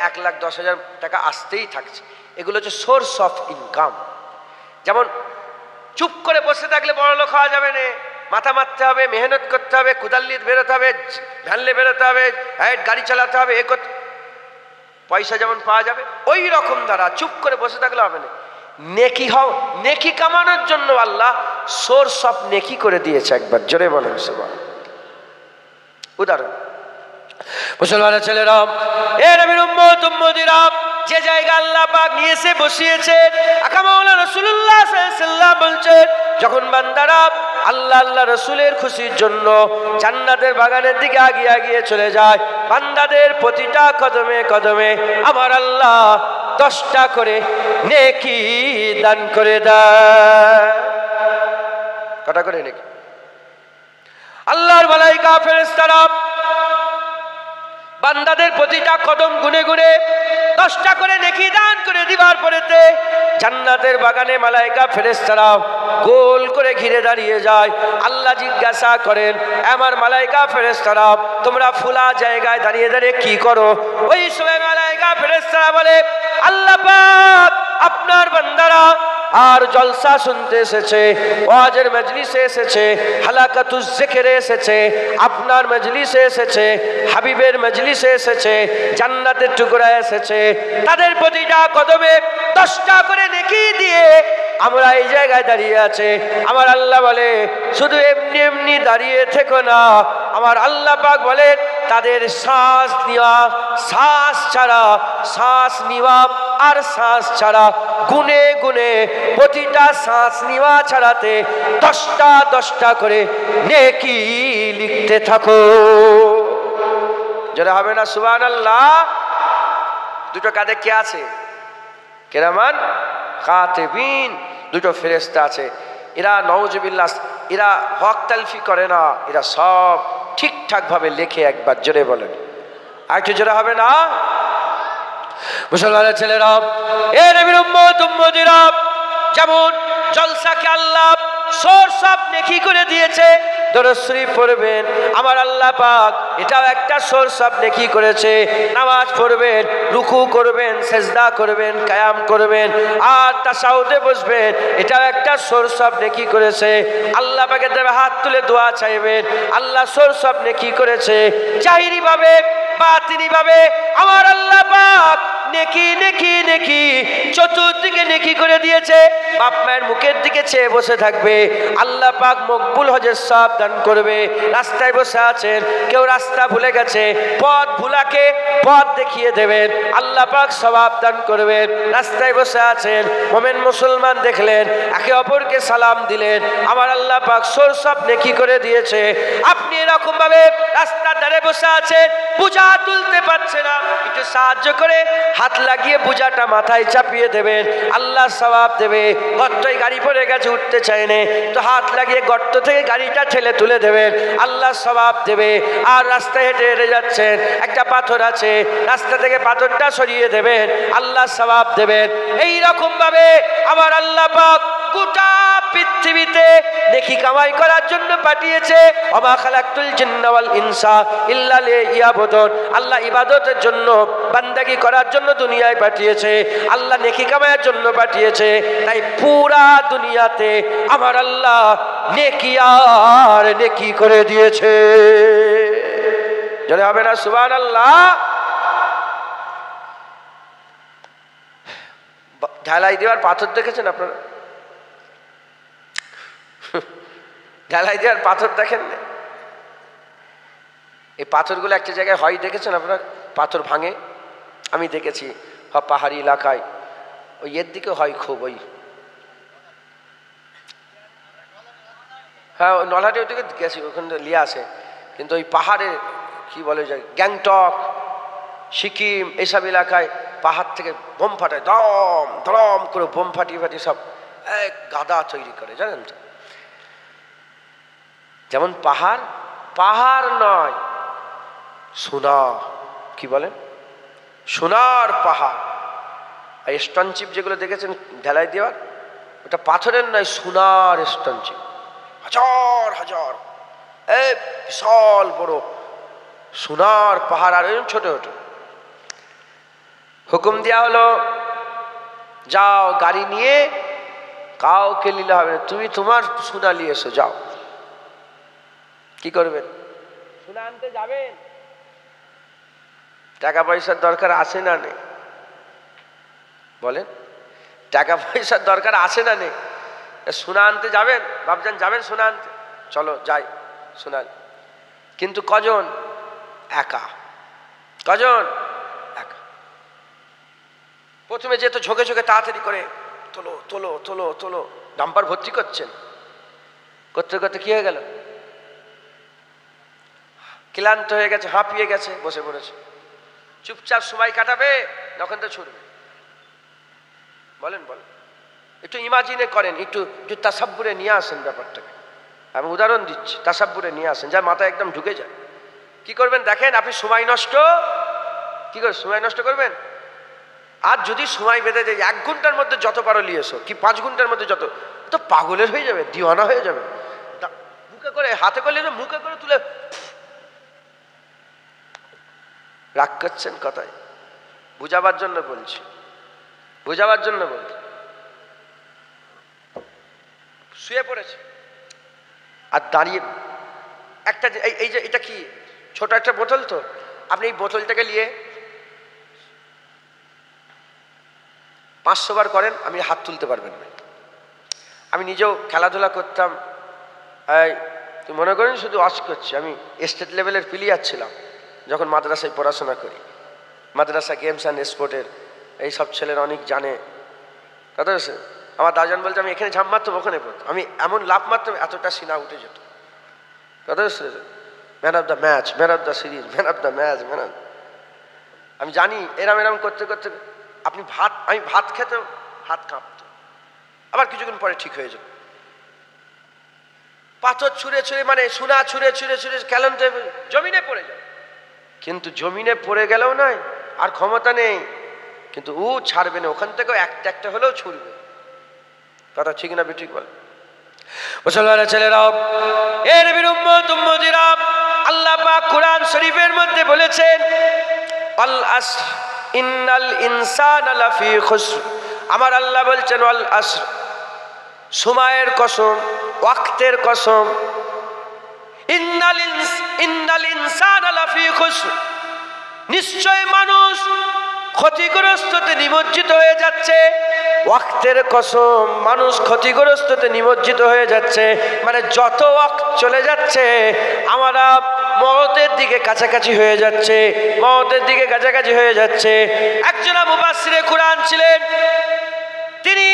1,10,000 টাকা আসতেই থাকছে। এগুলো হচ্ছে সোর্স অফ ইনকাম। যেমন চুপ করে বসে থাকলে বড় লোক হওয়া যাবে না, মাথা মারতে হবে, মেহনত করতে হবে, কোদাল নিয়ে বেরোতে হবে, ভ্যান নিয়ে বেরোতে হবে, গাড়ি চালাতে হবে, পয়সা যেমন পাওয়া যাবে ওই রকম দ্বারা চুপ করে বসে থাকলে হবে না। নেকি নেকি কামানোর জন্য আল্লাহ সোর্স অফ নেকি করে দিয়েছে। একবার জোরে বলেন সুবহান। উদাহরণ, মুসলমানের ছেলেরা, এ নবীর উম্মত উম্মতিরা, যে জায়গা আল্লাহ পাক নিয়ে এসে বসিয়েছেন, আকা মাওলানা রাসূলুল্লাহ সাল্লাল্লাহু আলাইহি ওয়াসাল্লাম বলছেন, যখন বান্দারা আল্লাহ আল্লাহ রাসূলের খুশির জন্য জান্নাতের বাগানের দিকে আগিয়ে আগিয়ে চলে যায়, বান্দাদের প্রতিটা কদমে কদমে আমার আল্লাহ 10টা করে নেকি দান করে দেয়। কটা করে নেকি? আল্লাহর মালায়েকা ফেরেশতারা বান্দাদের প্রতিটা কদম গুনে গুনে 10টা করে নেকি দান করে দিবার পরেতে জান্নাতের বাগানে মালায়েকা ফেরেশতারা গোল করে ঘিরে দাঁড়িয়ে যায়। আল্লাহ জিজ্ঞাসা করেন, আমার মালায়েকা ফেরেশতারা তোমরা ফুলা জায়গায় দাঁড়িয়ে দাঁড়িয়ে কি করো? ওই সময় মালায়েকা ফেরেশতারা বলে, আল্লাহ পাক আপনার বান্দারা আর জলসা শুনতে এসেছে, ওয়াজের মজলিসে এসেছে, হালাকাতুজ জিকিরে এসেছে, আপনার মজলিসে এসেছে, হাবিবের মজলিসে এসেছে, জান্নাতের টুকরা এসেছে, তাদের প্রতিটা কদমে 10টা করে নেকি দিয়ে আমরা এই জায়গায় দাঁড়িয়ে আছে। আমার আল্লাহ বলে, শুধু এমনি এমনি দাঁড়িয়ে থেকো না, আমার আল্লাহ পাক বলেন তাদের শ্বাস নেওয়া শ্বাস ছাড়া, শ্বাস নেওয়া আর শ্বাস ছাড়া গুনে গুনে প্রতিটা শ্বাস নেওয়া ছাড়াতে 10টা করে নেকি লিখতে থাকো। যারা হবে না সুবহানাল্লাহ। দুটো কাঁধে কে আছে? কিরামান কাতিবিন, দুটো ফেরেশতা আছে। এরা নাউজুবিল্লাহ, এরা হক তালফি করে না, এরা সব ঠিকঠাক ভাবে লেখে। একবার জোরে বলেন, আর একটু জোরে হবে না? মুসলমানের ছেলেরা, এ নবীর উম্মতিরা, যেমন জলসাকে আল্লাহ সোর্স অফ নেকি করে দিয়েছে, দরুদ শরীফ পড়বেন আমার আল্লাহ পাক এটাও একটা সোর্স অফ নেকি করেছে। নামাজ পড়বেন, রুকু করবেন, সেজদা করবেন, কায়াম করবেন, আর তাশাহুদে বসবেন, এটাও একটা সোর্স অফ নেকি করেছে। আল্লাহ পাকের দেবে হাত তুলে দোয়া চাইবেন, আল্লাহ সোর্স অফ নেকি করেছে। জাহিরি ভাবে বাতিনি ভাবে আমার আল্লাহ পাক নেকি নেকি নেকি চতুর্দিকে নেকি করে দিয়েছে। বাপ মায়ের মুখের দিকে চেয়ে বসে থাকবে, আল্লাহ পাক মকবুল হজের সওয়াব দান করবে। রাস্তায় বসে আছেন, কেউ রাস্তা ভুলে গেছে, পথ ভুলাকে পথ দেখিয়ে দেবেন, আল্লাহ পাক সওয়াব দান করবেন। রাস্তায় বসে আছেন, মুমিন মুসলমান দেখলেন, একে অপরকে সালাম দিলেন, আমার আল্লাহ পাক সোর্স অফ নেকি করে দিয়েছে। আপনি এরকম ভাবে রাস্তার ধারে বসে আছেন, বোঝা তুলতে পারছে না, একটু সাহায্য করে হাত লাগিয়ে বোঝাটা মাথায় চাপিয়ে দেবেন, আল্লাহ সওয়াব দেবে। গর্তয় গাড়ি পড়ে গেছে, উঠতে চায় না, তো হাত লাগিয়ে গর্ত থেকে গাড়িটা ঠেলে তুলে দেবেন, আল্লাহ সওয়াব দেবে। আর রাস্তায় হেঁটে হেঁটে যাচ্ছেন, একটা পাথর আছে, রাস্তা থেকে পাথরটা সরিয়ে দেবেন, আল্লাহ সওয়াব দেবেন। এই রকম ভাবে আমার আল্লাহ পাক গোটা পৃথিবীতে নেকি কামাই করার জন্য পাঠিয়েছে। ওমা খালাকতুল জিন্না ওয়াল ইনসা ইল্লা লিয়াবুদুন, আল্লাহ ইবাদতের জন্য, বান্দাগি করার জন্য দুনিয়ায় পাঠিয়েছে, আল্লাহ নেকি কামাইয়ের জন্য পাঠিয়েছে। তাই পুরা দুনিয়াতে আমার আল্লাহ নেকি আর নেকি করে দিয়েছে। জোরে হবে না সুবহানাল্লাহ? ঢালাই দেওয়ার পাথর দেখেছেন আপনারা? ঢালাই দেওয়ার পাথর দেখেন না? এই পাথরগুলো একটা জায়গায় হয় দেখেছেন আপনারা? পাথর ভাঙে, আমি দেখেছি পাহাড়ি এলাকায়, ওই এর দিকে হয় খুব, ওই হ্যাঁ নলহাটি ওইদিকে গেছি, ওখানে লিয়ে আসে। কিন্তু ওই পাহাড়ে কি বলে যায়, গ্যাংটক, সিকিম, এইসব এলাকায় পাহাড় থেকে বোম ফাটায়, দম দম করে বোম ফাটিয়ে ফাটিয়ে সব এক গাদা তৈরি করে, জানেন তো? যেমন পাহাড়, পাহাড় নয়, সোনা, কি বলেন, সোনার পাহাড়। আর স্টোনচিপ যেগুলো দেখেছেন ঢালাই দেওয়ার, ওটা পাথরের নয়, সোনার স্টোনচিপ, হাজার হাজার, এই বিশাল বড় সোনার পাহাড়। আর এরকম ছোট ছোট। হুকুম দেওয়া হলো, যাও গাড়ি নিয়ে, কাউকে নিলে হবে না, তুমি তোমার সোনা নিয়ে এসো, যাও। কি করবেন? সোনা আনতে যাবেন, টাকা পয়সার দরকার আছে না নেই? বলেন, টাকা পয়সার দরকার আছে না নেই? সোনা আনতে যাবেন, ভাবছেন যাবেন সোনা আনতে, চলো যাই সোনা। কিন্তু কজন? একা। কজন? একা। প্রথমে যেত ঝোঁকে ঝোঁকে তাড়াতাড়ি করে, তোলো তোলো তোলো তোলো, ডাম্পার ভর্তি করছেন, করতে করতে কি হয়ে গেল? ক্লান্ত হয়ে গেছে, হাঁপিয়ে গেছে, বসে পড়েছে। চুপচাপ সময় কাটাবে, যখন তো ছুটবে। বলেন বলেন, একটু ইমাজিনে করেন, একটু তাসাব্বুরে নিয়ে আসেন ব্যাপারটাকে। আমি উদাহরণ দিচ্ছি, তাসাব্বুরে নিয়ে আসেন, যা মাথায় একদম ঢুকে যায়। কি করবেন দেখেন, আপনি সময় নষ্ট কি করে সময় নষ্ট করবেন? আর যদি সময় বেঁধে যায় 1 ঘন্টার মধ্যে যত পারো নিয়ে এসো, কি 5 ঘন্টার মধ্যে যত, তো পাগলের হয়ে যাবে, দিওয়ানা হয়ে যাবে। মুখে করে, হাতে করলে মুখে করে তুলে, রাগ করছেন কথায়? বুঝাবার জন্য বলছি, বুঝাবার জন্য বলছি। শুয়ে পড়েছে আর দাঁড়িয়ে একটা, এই যে এটা কি ছোট একটা বোতল, তো আপনি এই বোতলটাকে নিয়ে 500 বার করেন, আমি হাত তুলতে পারবেন না। আমি নিজেও খেলাধুলা করতাম, তুই মনে করেন শুধু ওয়াশ করছি, আমি স্টেট লেভেলের প্লেয়ার ছিলাম যখন মাদ্রাসায় পড়াশোনা করি, মাদ্রাসা গেমস অ্যান্ড স্পোর্টের এই সব ছেলেরা অনেক জানে, কথা হচ্ছে। আমার দাদাজান বলছে আমি এখানে ঝাঁপ মারতাম, ওখানে পড়তাম, আমি এমন লাভ মারতাম এতটা সিনা উঠে যেত, কথা হচ্ছে। Man of the match, man of the series, man of the match, man of, আমি জানি এরম এরম করতে করতে আমি ভাত খেতে হাত কাঁপতো, আবার কিছুক্ষণ পরে ঠিক হয়ে যেত। পাথর ছুঁড়ে ছুঁড়ে মানে সোনা ছুঁড়ে ছুঁড়ে ছুঁড়ে ক্যালেন্টে জমিনে পড়ে যায়, কিন্তু জমিনে পড়ে গেলেও নয় আর ক্ষমতা নেই, কিন্তু ও ছাড়বে না, ওখান থেকেও একটা একটা হলেও ছুড়বে, কথা ঠিক না ঠিক বল? মুসলমানের ছেলেরাও, এর বিরুম্মত উম্মতিরা, আল্লাহ পাক কুরআন শরীফের মধ্যে বলেছেন আল আসর ইন্নাল ইনসানা লাফি খুসর, আমার আল্লাহ বলছেন আল আসর, সময়ের কসম, ওয়াক্তের কসম, ইন্নাল ইনসানা লাফি খুসর, নিশ্চয় মানুষ ক্ষতিগ্রস্ততে নিমজ্জিত হয়ে যাচ্ছে। ওয়াক্তের কসম, মানুষ ক্ষতিগ্রস্ততে নিমজ্জিত হয়ে যাচ্ছে, মানে যত ওয়াক্ত চলে যাচ্ছে আমরা মওতের দিকে কাছাকাছি হয়ে যাচ্ছে, মওতের দিকে কাছাকাছি হয়ে যাচ্ছে। একজন মুফাসসিরে কুরআন ছিলেন, তিনি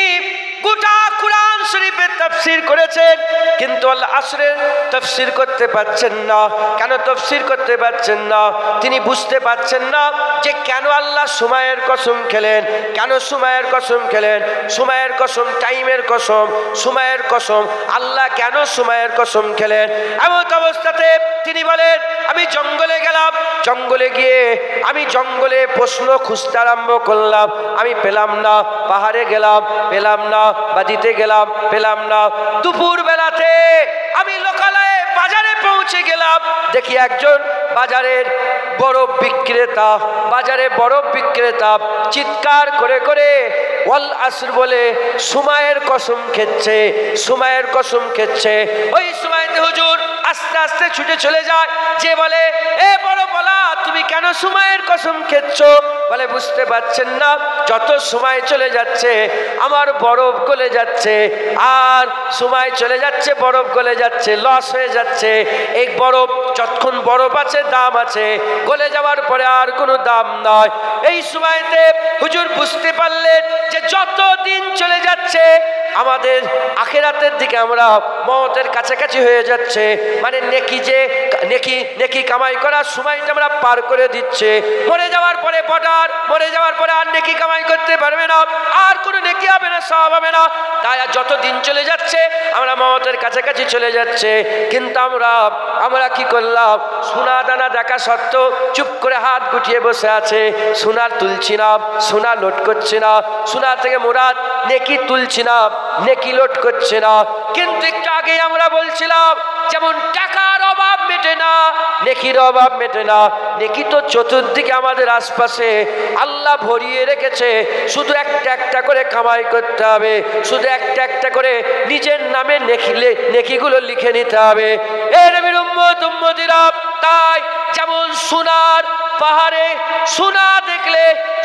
গোটা কুরআন শরীফের তাফসীর করেছেন, কিন্তু আল আসরের তাফসীর করতে পারছেন না। কেন তাফসীর করতে পারছেন না? তিনি বুঝতে পারছেন না যে কেন আল্লাহ সময়ের কসম খেলেন, কেন সময়ের কসম খেলেন। সময়ের কসম, টাইমের কসম, সময়ের কসম, আল্লাহ কেন সময়ের কসম খেলেন? এমন অবস্থাতে তিনি বলেন আমি জঙ্গলে গেলাম, জঙ্গলে গিয়ে আমি জঙ্গলে প্রশ্ন খুঁজতে আরম্ভ করলাম, আমি পেলাম না। পাহাড়ে গেলাম, পেলাম না। বাদিতে গেলাম, পেলাম না। দুপুর বেলাতে আমি লোকালয়ে বাজারে পৌঁছে গেলাম, দেখি একজন বাজারের বরফ বিক্রেতা, বাজারে বরফ বিক্রেতা চিৎকার করে করে ওয়াল আসর বলে সময়ের কসম খেচ্ছে, সময়ের কসম খেচ্ছে। ওই সময়তে হুজুর আস্তে আস্তে ছুটে চলে যায়, যে বলে এ বড় তুমি কেন সময়ের কসম খেচ্ছ? বলে বুঝতে পারছেন না, যত সময় চলে যাচ্ছে আমার বরফ গলে যাচ্ছে, আর সময় চলে যাচ্ছে বরফ গলে যাচ্ছে, লস হয়ে যাচ্ছে। এই বরফ যতক্ষণ বরফ আছে দাম আছে, গলে যাওয়ার পরে আর কোনো দাম নয়। এই সময়তে হুজুর বুঝতে পারলেন যে যত দিন চলে যাচ্ছে আমাদের আখিরাতের দিকে আমরা মওতের কাছাকাছি হয়ে যাচ্ছে, মানে নেকি যে নেকি কামাই করার সময়টা আমরা পার করে দিচ্ছে। মরে যাওয়ার পরে বর্ডার, মরে যাওয়ার পরে আর নেকি কামাই করতে পারবে না, আর কোনো নেকি হবে না, সওয়াব হবে না। তাই আর যত দিন চলে যাচ্ছে আমরা মওতের কাছাকাছি চলে যাচ্ছে। কিন্তু আমরা কি করলাম? সোনা দানা দেখা সত্ত্বেও চুপ করে হাত গুটিয়ে বসে আছে, সোনা তুলছি না, সোনা লোড করছি না, সোনা থেকে মুরাদ নেকি তুলছি না, নেকি লোড করছে না। কিন্তু একটু আগে আমরা বলছিলাম যেমন টাকার অভাব মেটে না, নেকির অভাব মেটে না। নেকি তো চতুর্দিকে আমাদের আশপাশে আল্লাহ ভরিয়ে রেখেছে, শুধু একটা একটা করে কামাই করতে হবে, শুধু একটা একটা করে নিজের নামে নেকিগুলো লিখে নিতে হবে। এর উম্মত উম্মতিরা, তাই যেমন সোনার পাহাড়ে সোনা দেখলে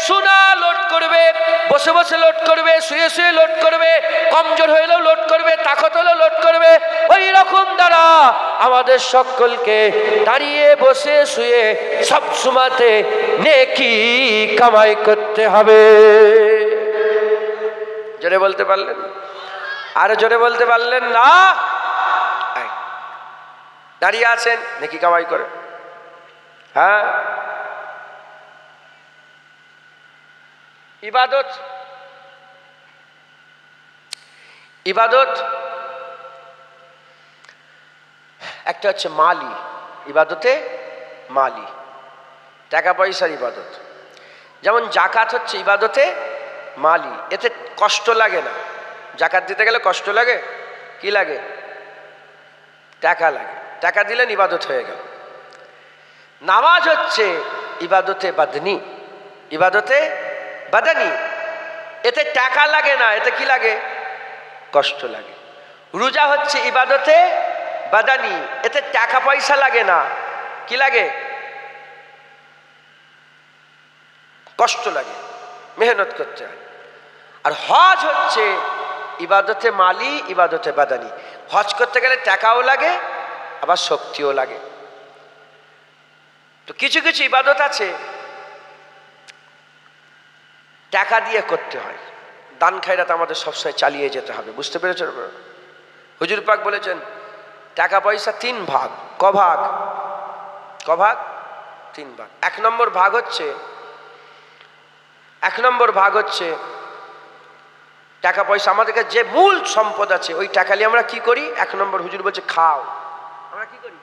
সোনা লোড করবে, বসে বসে লোড করবে, শুয়ে শুয়ে লোড করবে, কমজোর হইলেও লোড করবে, তাকত হলেও লোড করবে। ওই রকম দ্বারা আমাদের সকলকে দাঁড়িয়ে বসে শুয়ে সব সময়তে নেকি কামাই করতে হবে। জোরে বলতে পারলেন? আরো জোরে বলতে পারলেন না? দাঁড়িয়ে আছেন, নেকি কামাই করে। হ্যাঁ, ইবাদত, ইবাদত একটা হচ্ছে মালি, ইবাদতে মালি, টাকা পয়সার ইবাদত। যেমন জাকাত হচ্ছে ইবাদতে মালি, এতে কষ্ট লাগে না। জাকাত দিতে গেলে কষ্ট লাগে, কি লাগে? টাকা লাগে, টাকা দিলেন ইবাদত হয়ে গেল। নামাজ হচ্ছে ইবাদতে বাদনি, ইবাদতে বাদানি, এতে টাকা লাগে না, এতে কি লাগে? কষ্ট লাগে। রোজা হচ্ছে ইবাদতে বাদানি, এতে টাকা পয়সা লাগে না, কি লাগে? কষ্ট লাগে, মেহনত করতে হয়। আর হজ হচ্ছে ইবাদতে মালি, ইবাদতে বাদানি। হজ করতে গেলে টাকাও লাগে, আবার শক্তিও লাগে। তো কিছু কিছু ইবাদত আছে টাকা দিয়ে করতে হয়, দান খায়রাত আমাদের সবসময় চালিয়ে যেতে হবে, বুঝতে পেরেছেন? হুজুর পাক বলেছেন টাকা পয়সা 3 ভাগ। ক ভাগ? 3 ভাগ। 1 নম্বর ভাগ হচ্ছে টাকা পয়সা আমাদের কাছে যে মূল সম্পদ আছে, ওই টাকা নিয়ে আমরা কি করি? 1 নম্বর হুজুর বলছে খাও। আমরা কি করি?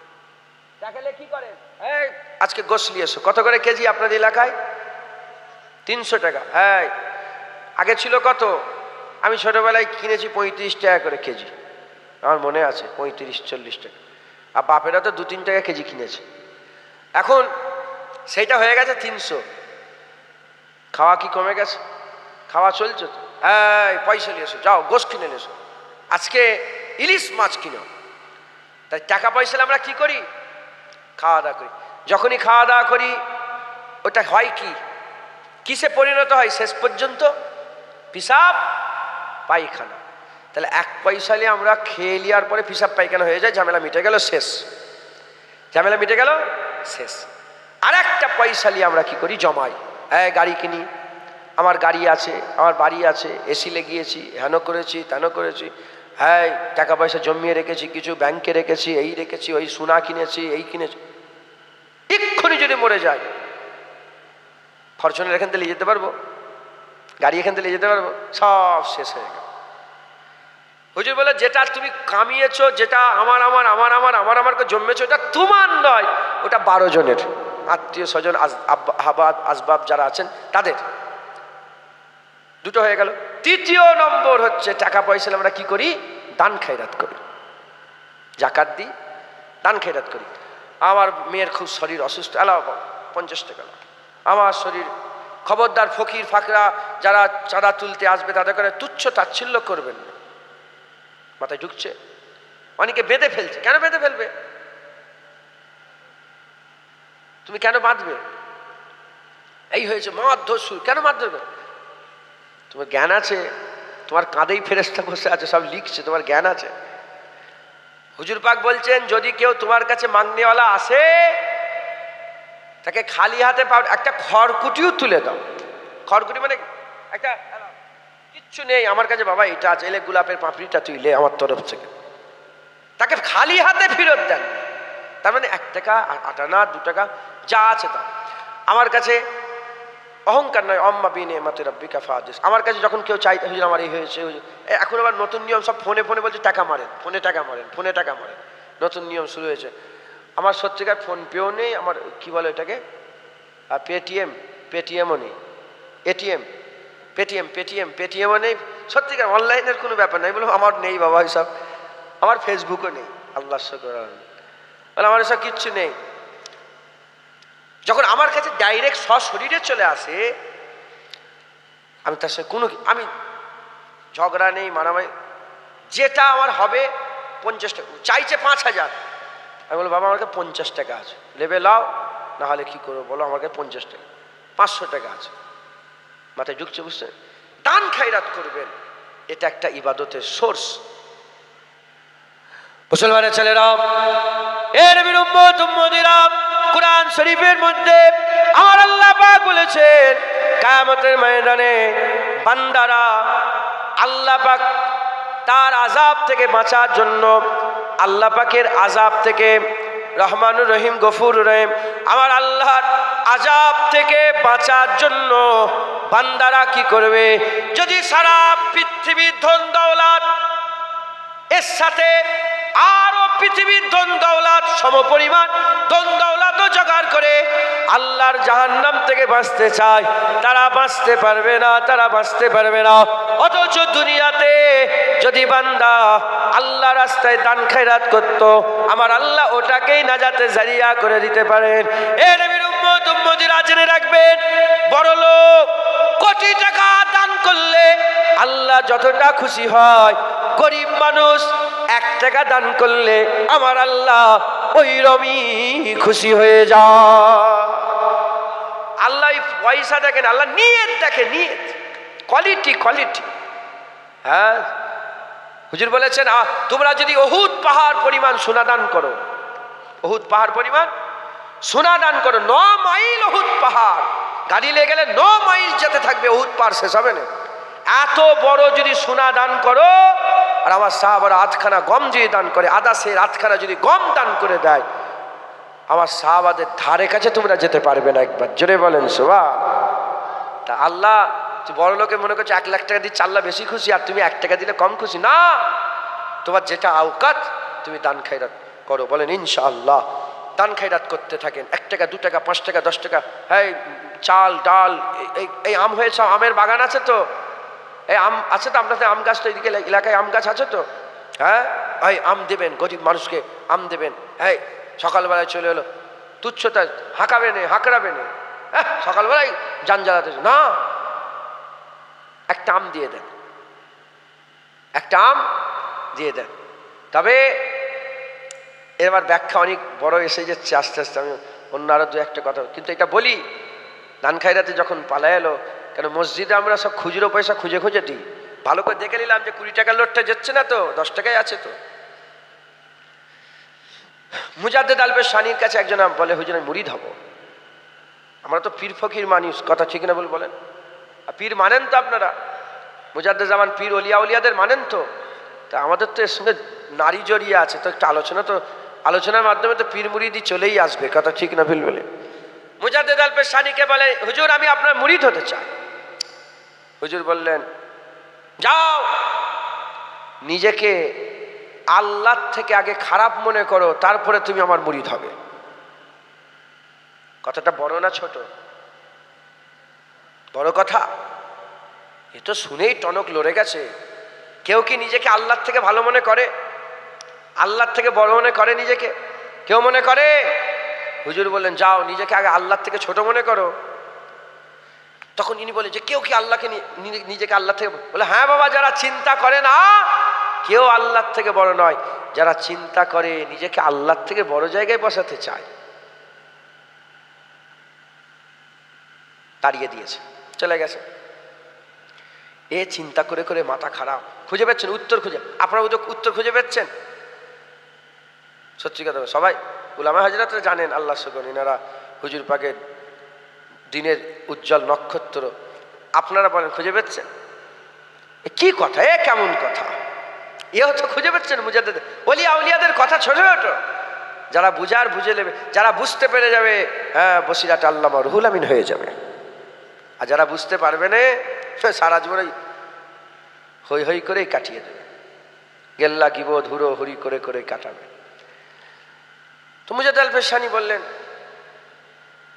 টাকা নিয়ে কি করেন? এই আজকে গোশ নিয়ে এসো। কত করে কেজি আপনাদের এলাকায়? 300 টাকা। হ্যাঁ, আগে ছিল কত? আমি ছোটবেলায় কিনেছি 35 টাকা করে কেজি, আমার মনে আছে, 35-40 টাকা। আর বাপেরা তো 2-3 টাকা কেজি কিনেছে। এখন সেইটা হয়ে গেছে 300। খাওয়া কি কমে গেছে? খাওয়া চলছে তো। এই পয়সা নিয়ে এসো, যাও গোশ কিনে নিয়ে এসো, আজকে ইলিশ মাছ কিনো। তাই টাকা পয়সা আমরা কি করি? খাওয়া দাওয়া করি। যখনই খাওয়া দাওয়া করি ওটা হয় কি, কিসে পরিণত হয়? শেষ পর্যন্ত পিসাব পায়খানা। তাহলে 1 পয়সা নিয়ে আমরা খেয়ে নেওয়ার পরে পিসাব পায়খানা হয়ে যায়, ঝামেলা মিটে গেল, শেষ। ঝামেলা মিটে গেল, শেষ। আর একটা পয়সা নিয়ে আমরা কি করি? জমাই। গাড়ি কিনি, আমার গাড়ি আছে, আমার বাড়ি আছে, এসি লাগিয়েছি, হেন করেছি, তেন করেছি। হ্যাঁ, টাকা পয়সা জমিয়ে রেখেছি, কিছু ব্যাংকে রেখেছি, এই রেখেছি, ওই সোনা কিনেছি, এই কিনেছি। এক্ষুনি যদি মরে যায়, ফরচুনার এখান থেকে নিয়ে যেতে পারবো? গাড়ি এখান থেকে নিয়ে যেতে পারবো? সব শেষ হয়ে গেল। হুজুর বলে যেটা তুমি কামিয়েছো, যেটা আমার জন্মেছো, ওটা তোমার নয়, ওটা 12 জনের, আত্মীয় স্বজন, আহাবাব আসবাব যারা আছেন তাদের। দুটো হয়ে গেল। 3য় নম্বর হচ্ছে টাকা পয়সা আমরা কি করি? দান খায়রাত করি, জাকাত দিই, দান খায়রাত করি। আমার মেয়ের খুব শরীর অসুস্থ, এলাও 50 টাকা। আমার শরীর, খবরদার ফকির ফাকরা যারা চাঁদা তুলতে আসবে তাদের করে তুচ্ছ তাচ্ছিল্য করবেন না। মাথায় ঢুকছে? অনেকে বেঁধে ফেলছে। কেন বেঁধে ফেলবে? তুমি কেন বাঁধবে? এই হয়েছে মারধর শুরু, কেন মারধর? তোমার জ্ঞান আছে? তোমার কাঁধেই ফেরেশতা বসে আছে, সব লিখছে, তোমার জ্ঞান আছে? হুজুর পাক বলছেন যদি কেউ তোমার কাছে মাংনেওয়ালা আসে, তাকে খালি হাতে একটা খড়কুটিও তুলে দাও। খড়কুটি মানে একটা, কিচ্ছু নেই আমার কাছে বাবা, এটা আছে, এলে গোলাপের পাপড়িটা তুই লে আমার তরফ থেকে। তাকে খালি হাতে ফেরত দেন। তার মানে 1 টাকা, 8 আনা, 2 টাকা যা আছে তা। আমার কাছে অহংকার নয়, অম্মা বিনে মাতে রব্বিকা ফাদিস। আমার কাছে যখন কেউ চাইতে, হুজুর আমার এই হয়েছে, এখন আবার নতুন নিয়ম, সব ফোনে বলছে টাকা মারেন, ফোনে টাকা মারেন, নতুন নিয়ম শুরু হয়েছে। আমার সত্যিকার ফোন পেও নেই, আমার কি বলে এটাকে, পেটিএমও নেই, পেটিএমও নেই, সত্যিকার অনলাইনের কোনো ব্যাপার নাই। বললাম আমার নেই বাবা এসব, আমার ফেসবুকও নেই, আল্লাহ শুকর, আমার এসব কিচ্ছু নেই। যখন আমার কাছে ডাইরেক্ট সশরীরে চলে আসে, আমি তার সাথে আমি ঝগড়া নেই, মারামারি, যেটা আমার হবে 50 টাকা, চাইছে 5000, আমি বলবো বাবা আমার কাছে 50 টাকা আছে, লেবে লাও, না হলে কি করবো বলো, আমার কাছে 50 টাকা, 500 টাকা আছে। মাথায় ঢুকছে? বুঝছেন? দান খায়রাত করবেন, এটা একটা ইবাদতের সোর্স। মুসলমানের ছেলেরা, এর নবীর উম্মতিরা, কুরআন শরীফের মধ্যে আমার আল্লাহ পাক বলেছেন কিয়ামতের ময়দানে বান্দারা আল্লাহ পাক তার আযাব থেকে বাঁচার জন্য, আল্লাহ পাকের আযাব থেকে, রহমানুর রহিম গফুরুর রহিম, আমার আল্লাহর আযাব থেকে বাঁচার জন্য বান্দারা কি করবে? যদি সারা পৃথিবীর ধন দৌলত এর সাথে আরো পৃথিবীর ধন দৌলত সমপরিমাণ ধন দৌলতও জোগাড় করে আল্লাহর জাহান্নাম থেকে বাঁচতে চায়, তারা বাঁচতে পারবে না। অথচ দুনিয়াতে যদি বান্দা আল্লাহ রাস্তায় দান খায়রাত করত, আমার আল্লাহ ওটাকেই নাজাতের জারিয়া করে দিতে পারেন। এ নবীর উম্মতিরা জেনে রাখবেন, বড় লোক কোটি টাকা দান করলে আল্লাহ যতটা খুশি হয়, গরিব মানুষ 1 টাকা দান করলে আমার আল্লাহ ওই রকমই খুশি হয়ে যায়। আল্লাহ পয়সা দেখেন, আল্লাহ নিয়ত দেখে, নিয়ত, কোয়ালিটি। হ্যাঁ, হুজুর বলেছেন তোমরা যদি উহুদ পাহাড় পরিমাণ সোনা দান করো, উহুদ পাহাড় পরিমাণ সোনা দান করো। 9 মাইল উহুদ পাহাড়, গাড়ি লেগে গেলে 9 মাইল যেতে থাকবে, উহুদ পাহাড় শেষ হবে না। এত বড় যদি সোনা দান করো, আর আমার সাহাবারা 8খানা গম যদি দান করে, আধা সের 8খানা যদি গম দান করে দেয়, আমার সাহাবাদের ধারে কাছে তোমরা যেতে পারবে না। একবার জোরে বলেন সুবহান। তা আল্লাহ বড় লোকে মনে করছে 1 লাখ টাকা দিয়ে আল্লাহ বেশি খুশি, আর তুমি 1 টাকা দিলে কম খুশি না। তোমার যেটা আওকাত তুমি দান খায়রাত করো। বলেন ইনশাআল্লাহ। দান খায়রাত করতে থাকেন। 1 টাকা 2 টাকা 5 টাকা 10 টাকা। হ্যাঁ, চাল ডাল, এই আম হয়েছে, আমের বাগান আছে তো, এই আম আছে তো আপনাদের, আম গাছ তো এদিকে এলাকায় আম গাছ আছে তো, হ্যাঁ এই আম দেবেন, গরিব মানুষকে আম দেবেন। হ্যাঁ, সকালবেলায় চলে এলো, তুচ্ছতা হাঁকাবে না, হাঁকড়াবে না, হ্যাঁ সকালবেলায় যান জ্বালাতে না, একটা আম দিয়ে দেন, একটা আম দিয়ে দেন। তবে এবার ব্যাখ্যা অনেক বড় এসে যাচ্ছে আস্তে আস্তে, আমি অন্য আরো 2-1টা কথা কিন্তু এটা বলি। দান খায়রাতে যখন পালা এলো, কেন মসজিদে আমরা সব খুচরো পয়সা খুঁজে খুঁজে দিই, ভালো করে দেখে নিলাম যে 20 টাকার লোটটা যাচ্ছে না তো, 10 টাকায় আছে তো। মুজাদ্দেদ আলবে শানির কাছে একজন বলে, হুজুর আমি মুরিদ হব। আমরা তো পীর ফকির মানুষ, কথা ঠিক না বলেন? পীর মানেন তো আপনারা, মুজাদ্দেদ জামান পীর ওলিয়া উলিয়াদের মানেন তো। তা আমাদের তো এর সঙ্গে নারী জড়িয়ে আছে, তো একটা আলোচনা, তো আলোচনার মাধ্যমে তো পীর মুরিদি চলেই আসবে, কথা ঠিক না বলে। মুজাদ্দেদ আলবে শানিকে বলে, হুজুর আমি আপনার মুরিদ হতে চাই। হুজুর বললেন, যাও নিজেকে আল্লাহর থেকে আগে খারাপ মনে করো, তারপরে তুমি আমার মুরিদ হবে। কথাটা বড় না ছোট? বড় কথা। এ তো শুনেই টনক লড়ে গেছে। কেউ কি নিজেকে আল্লাহর থেকে ভালো মনে করে, আল্লাহর থেকে বড় মনে করে নিজেকে? কেউ মনে করে? হুজুর বললেন, যাও নিজেকে আগে আল্লাহর থেকে ছোট মনে করো। তখন ইনি বলে যে কেউ কি আল্লাহকে নিজেকে আল্লাহ থেকে, বলে হ্যাঁ বাবা, যারা চিন্তা করে না কেউ আল্লাহর থেকে বড় নয়, যারা চিন্তা করে নিজেকে আল্লাহর থেকে বড় জায়গায় বসাতে চায়। তাড়িয়ে দিয়েছে, চলে গেছে। এ চিন্তা করে করে মাথা খারাপ, খুঁজে পাচ্ছেন উত্তর, খুঁজে আপনারা উত্তর খুঁজে পাচ্ছেন? সত্যি কথা, সবাই উলামা হাজরাতরা জানেন, আল্লাহ সুবহান, এনারা হুজুর পাকের দিনের উজ্জ্বল নক্ষত্র। আপনারা বলেন খুঁজে পাচ্ছেন? কি কথা, এ কেমন কথা? এ হচ্ছে খুঁজে পাচ্ছেন মুজাদ্দেদ ওলিয়া উলিয়াদের কথা ছোট ছোট, যারা বুঝার বুঝে নেবে, যারা বুঝতে পেরে যাবে, হ্যাঁ বসিরাট আল্লামা রুহুল আমিন হয়ে যাবে। আর যারা বুঝতে পারবে না, সারা জীবনে হই হই করেই কাটিয়ে দেবে, গেল্লা গিবদ হুড়ো হুড়ি করে করে কাটাবে। তো মুজাদ্দেদ আলবে শানি বললেন,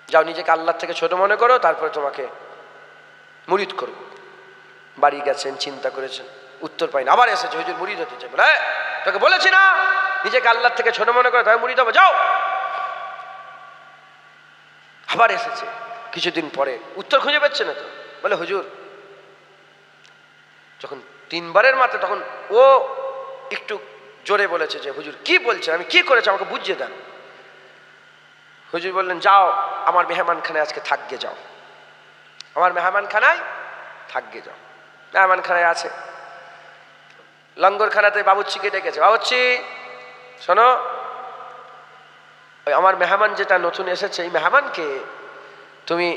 যাও নিজেকে আল্লাহর থেকে ছোট মনে করো, তারপরে তোমাকে মুরিদ করব। বাড়ি গেছেন, চিন্তা করেছেন, উত্তর পাইনি, আবার এসেছে, হুজুর মুরিদ হতে চাই। বলে তোকে বলেছি না নিজেকে আল্লাহর থেকে ছোট মনে করো, তাই মুরিদ হবে, যাও। আবার এসেছে কিছুদিন পরে, উত্তর খুঁজে পাচ্ছে না তো। বলে হুজুর, যখন 3বারের মাথায়, তখন ও একটু জোরে বলেছে যে হুজুর কি বলছেন, আমি কি করেছি আমাকে বুঝিয়ে দেন। হুজুর বললেন, যাও আমার মেহমানখানায় আজকে থাকবে, যাও আমার মেহমানখানায় থাকবে, যাও। মেহমানখানায় আছে, লঙ্গরখানাতে বাবুচ্চিকে ডেকেছে, বাবুচ্চি শোনো, ওই আমার মেহমান যেটা নতুন এসেছে, এই মেহমানকে তুমি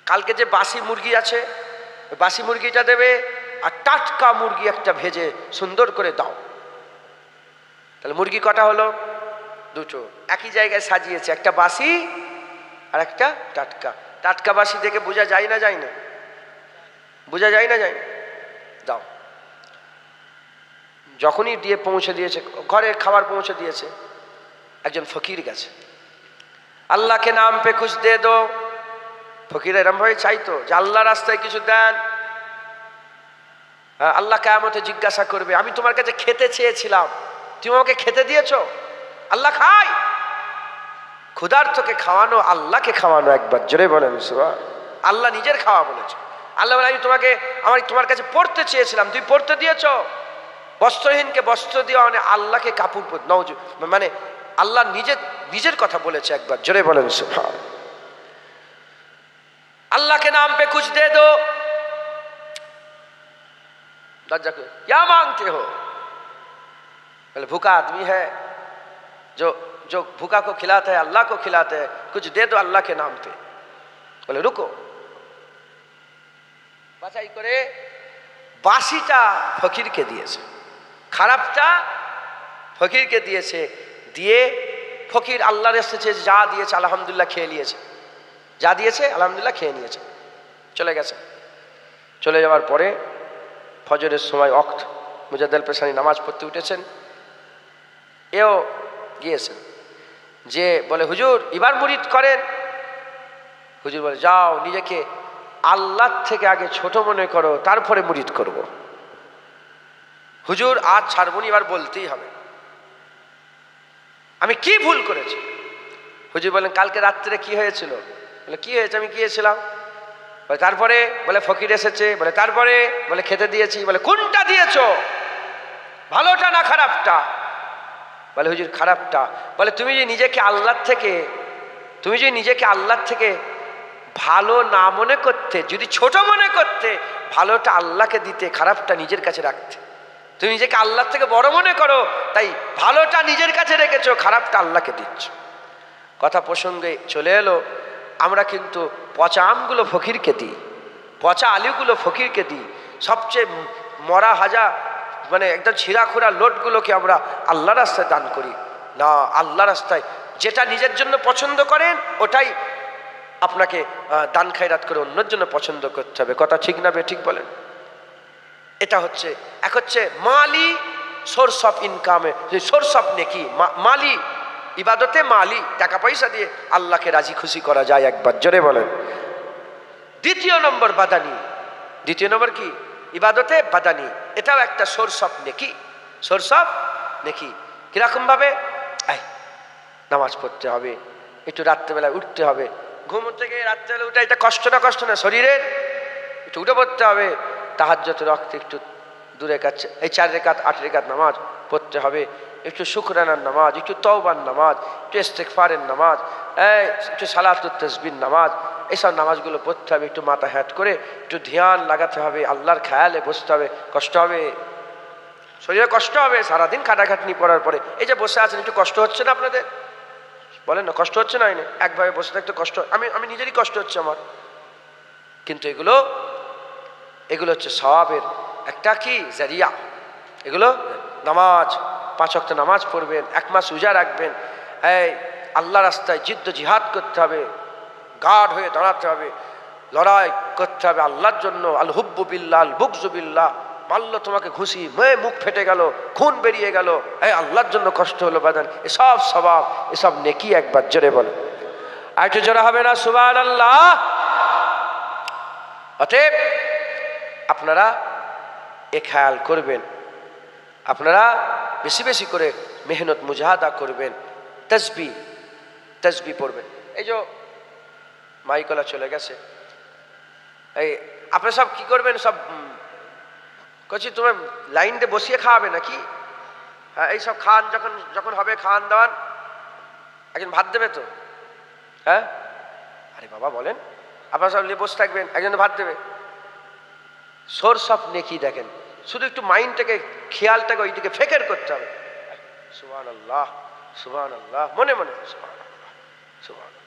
কালকে যে বাসি মুরগি আছে, ওই বাসি মুরগিটা দেবে, আর টাটকা মুরগি একটা ভেজে সুন্দর করে দাও। তাহলে মুরগি কটা হলো? 2টো, একই জায়গায় সাজিয়েছে, একটা বাসি আর একটা টাটকা। টাটকা বাসি দেখে বোঝা যায় না, যায় না? বোঝা যায় না, যায়? দাও। যখনই দিয়ে পৌঁছে দিয়েছে, ঘরে খাবার পৌঁছে দিয়েছে, একজন ফকির গেছে, আল্লাহকে নাম পে কুছ দে দো। ফকির এরম ভাবে চাইতো যে আল্লাহ রাস্তায় কিছু দেন। আল্লাহ কিয়ামতে জিজ্ঞাসা করবে, আমি তোমার কাছে খেতে চেয়েছিলাম, তুমি আমাকে খেতে দিয়েছো? আল্লাহ খায়। ক্ষুধার্তকে খাওয়ানো, আল্লাহকে খাওয়ানো, একবার জোরে বলেন সুবহান। আল্লাহ নিজের খাওয়া বলেছে। আল্লাহ বলে, আমি তোমার কাছে পড়তে চেয়েছিলাম, তুমি পড়তে দিয়েছো। বস্ত্রহীনকে বস্ত্র দেওয়া মানে আল্লাহকে কাপড়, মানে আল্লাহ নিজের কথা বলেছে, একবার জোরে বলেন সুবহান। अल्लाह के नाम पे कुछ दे दो। दर्जा को क्या मांगते हो? बोले भूखा आदमी है, जो भूखा को खिलाता है अल्लाह को खिलाते हैं, कुछ दे दो अल्लाह के नाम पे। বলে রুকো, বাছাই করে বাসিটা ফকিরকে দিয়েছে, খারাপটা ফকিরকে দিয়েছে। দিয়ে ফকির আল্লাহর এসেছে, যা দিয়েছে আলহামদুলিল্লাহ খেয়ে নিয়েছে, যা দিয়েছে আলহামদুলিল্লাহ খেয়ে নিয়েছে, চলে গেছে। চলে যাওয়ার পরে ফজরের সময় ওয়াক্ত মুজাদ্দেল পেশানি নামাজ পড়তে উঠেছেন। এও গিয়েছেন, যে বলে হুজুর এবার মুরিদ করেন। হুজুর বলে যাও, নিজেকে আল্লাহর থেকে আগে ছোট মনে করো, তারপরে মুরিদ করব। হুজুর আজ ছাড়বো না, এবার বলতেই হবে আমি কি ভুল করেছি। হুজুর বলেন কালকে রাত্রে কি হয়েছিল? বলে কি হয়েছে, আমি গিয়েছিলাম। বলে তারপরে? বলে ফকির এসেছে। বলে তারপরে? বলে খেতে দিয়েছি। বলে কোনটা দিয়েছো, ভালোটা না খারাপটা? বলে হুজুর খারাপটা। বলে তুমি যে নিজেকে আল্লাহর থেকে ভালো না মনে করতে, যদি ছোট মনে করতে, ভালোটা আল্লাহকে দিতে, খারাপটা নিজের কাছে রাখতে। তুমি নিজেকে আল্লাহর থেকে বড় মনে করো, তাই ভালোটা নিজের কাছে রেখেছো, খারাপটা আল্লাহকে দিচ্ছ। কথা প্রসঙ্গে চলে এলো, আমরা কিন্তু পচা আমগুলো ফকিরকে দিই, পচা আলুগুলো ফকিরকে দিই, সবচেয়ে মরা হাজা মানে একদম ছিঁড়াখোড়া লোটগুলোকে আমরা আল্লাহ রাস্তায় দান করি না। আল্লাহ রাস্তায় যেটা নিজের জন্য পছন্দ করেন ওটাই আপনাকে দান খায়রাত করে অন্যের জন্য পছন্দ করতে হবে। কথা ঠিক না বে ঠিক বলেন? এটা হচ্ছে এক হচ্ছে মালি সোর্স অফ ইনকামে, সোর্স অফ নেকি। মালি ইবাদতে, মালি টাকা পয়সা দিয়ে আল্লাহকে রাজি খুশি করা যায় একবার, জোরে বলেন। দ্বিতীয় নম্বর বাদানি। দ্বিতীয় নম্বর কি? ইবাদতে বাদানি, এটাও একটা সোর্স অফ নেকি, সোর্স অফ নেকি। কিরকম ভাবে? নামাজ পড়তে হবে, একটু রাত্রেবেলায় উঠতে হবে, ঘুম থেকে রাত্রেবেলা উঠে, এটা কষ্ট না শরীরের? একটু উঠে পড়তে হবে, তাহাজ্জুদের রক্ত একটু দূরে কাছে, এই 4 রেকাত 8 রেকাত নামাজ পড়তে হবে, একটু শুকরানার নামাজ, একটু তওবার নামাজ, একটু ইস্তেগফারের নামাজ, একটু সালাতুত তাসবিহ নামাজ, এইসব নামাজগুলো পড়তে হবে। একটু মাথা হ্যাট করে একটু ধ্যান লাগাতে হবে, আল্লাহর খেয়ালে বসতে হবে। কষ্ট হবে, শরীরে কষ্ট হবে, সারাদিন খাটাখাটনি পড়ার পরে। এই যে বসে আছেন, একটু কষ্ট হচ্ছে না আপনাদের? বলেন না, কষ্ট হচ্ছে না? একভাবে বসে থাকতে কষ্ট, আমি নিজেরই কষ্ট হচ্ছে আমার। কিন্তু এগুলো হচ্ছে সওয়াবের একটা কি জারিয়া। এগুলো নামাজ, 5 ওয়াক্ত নামাজ পড়বেন, 1 মাস রোজা রাখবেন, আল্লাহ রাস্তায় জিদ্দ জিহাদ করতে হবে, গার্ড হয়ে দাঁড়াতে হবে, লড়াই করতে হবে আল্লাহর জন্য। আল হুব্বু বিল্লাহ আল বুগযু বিল্লাহ, মারল তোমাকে ঘুষি, মুখ ফেটে গেল, খুন বেরিয়ে গেল, আল্লাহর জন্য কষ্ট হলো বাদান, এসব সওয়াব, এসব নেকি। একবার জোরে বলে, আর একটু জোরে হবে না সুবহানাল্লাহ? অতএব আপনারা এ খেয়াল করবেন, আপনারা বেশি বেশি করে মেহনত মুজাহাদা করবেন, তসবিহ পড়বেন। এই যে মাইকলা চলে গেছে, এই আপনারা সব কি করবেন? সব কচি তোমার লাইন দিয়ে বসিয়ে খাওয়াবে নাকি? হ্যাঁ, এইসব খান যখন হবে খাওয়ান দাওয়ান, একজন ভাত দেবে তো? হ্যাঁ, আরে বাবা বলেন, আপনারা সব নিয়ে বসে থাকবেন, একজন ভাত দেবে। সোর্স অফ নেকি দেখেন, শুধু একটু মাইন্ডটাকে, খেয়ালটাকে ওইদিকে ফেকের করতে হবে। সুবহানাল্লাহ সুবহানাল্লাহ, মনে মনে সুবহানাল্লাহ সুবহানাল্লাহ।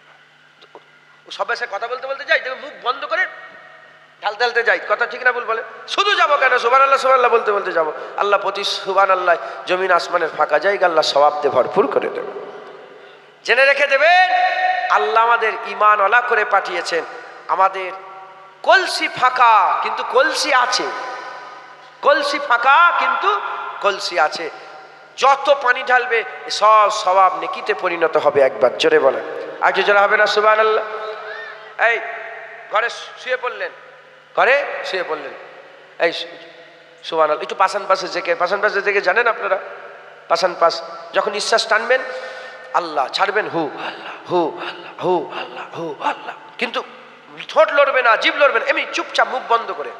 সবার সাথে কথা বলতে বলতে যাই, তবে মুখ বন্ধ করে ঢালতে যাই। কথা ঠিক না ভুল বলে? শুধু যাবো কেন? সুবহানাল্লাহ সুবহানাল্লাহ বলতে বলতে যাবো। আল্লাহ প্রতি সুবহানাল্লাহ জমিন আসমানের ফাঁকা জায়গা আল্লাহ সওয়াব দিয়ে ভরপুর করে দেবে। জেনে রেখে দেবেন, আল্লাহ আমাদের ঈমানওয়ালা করে পাঠিয়েছেন। আমাদের কলসি ফাঁকা কিন্তু কলসি আছে, কলসি ফাঁকা কিন্তু কলসি আছে। যত পানি ঢালবে সব সওয়াব নেকিতে পরিণত হবে। একবার জোরে বলেন, আর কি জোরে হবে না সুবহানাল্লাহ? এই ঘরে শুয়ে পড়লেন, এই সুবহানাল্লাহ, একটু পাশান পাশে জেগে জানেন আপনারা? পাশান পাশ যখন নিঃশ্বাস টানবেন আল্লাহ, ছাড়বেন হু আল্লাহ, হু আল্লাহ, হু আল্লাহ, হু আল্লাহ। কিন্তু ঠোঁট লড়বে না, জিভ লড়বে না, এমনি চুপচাপ মুখ বন্ধ করে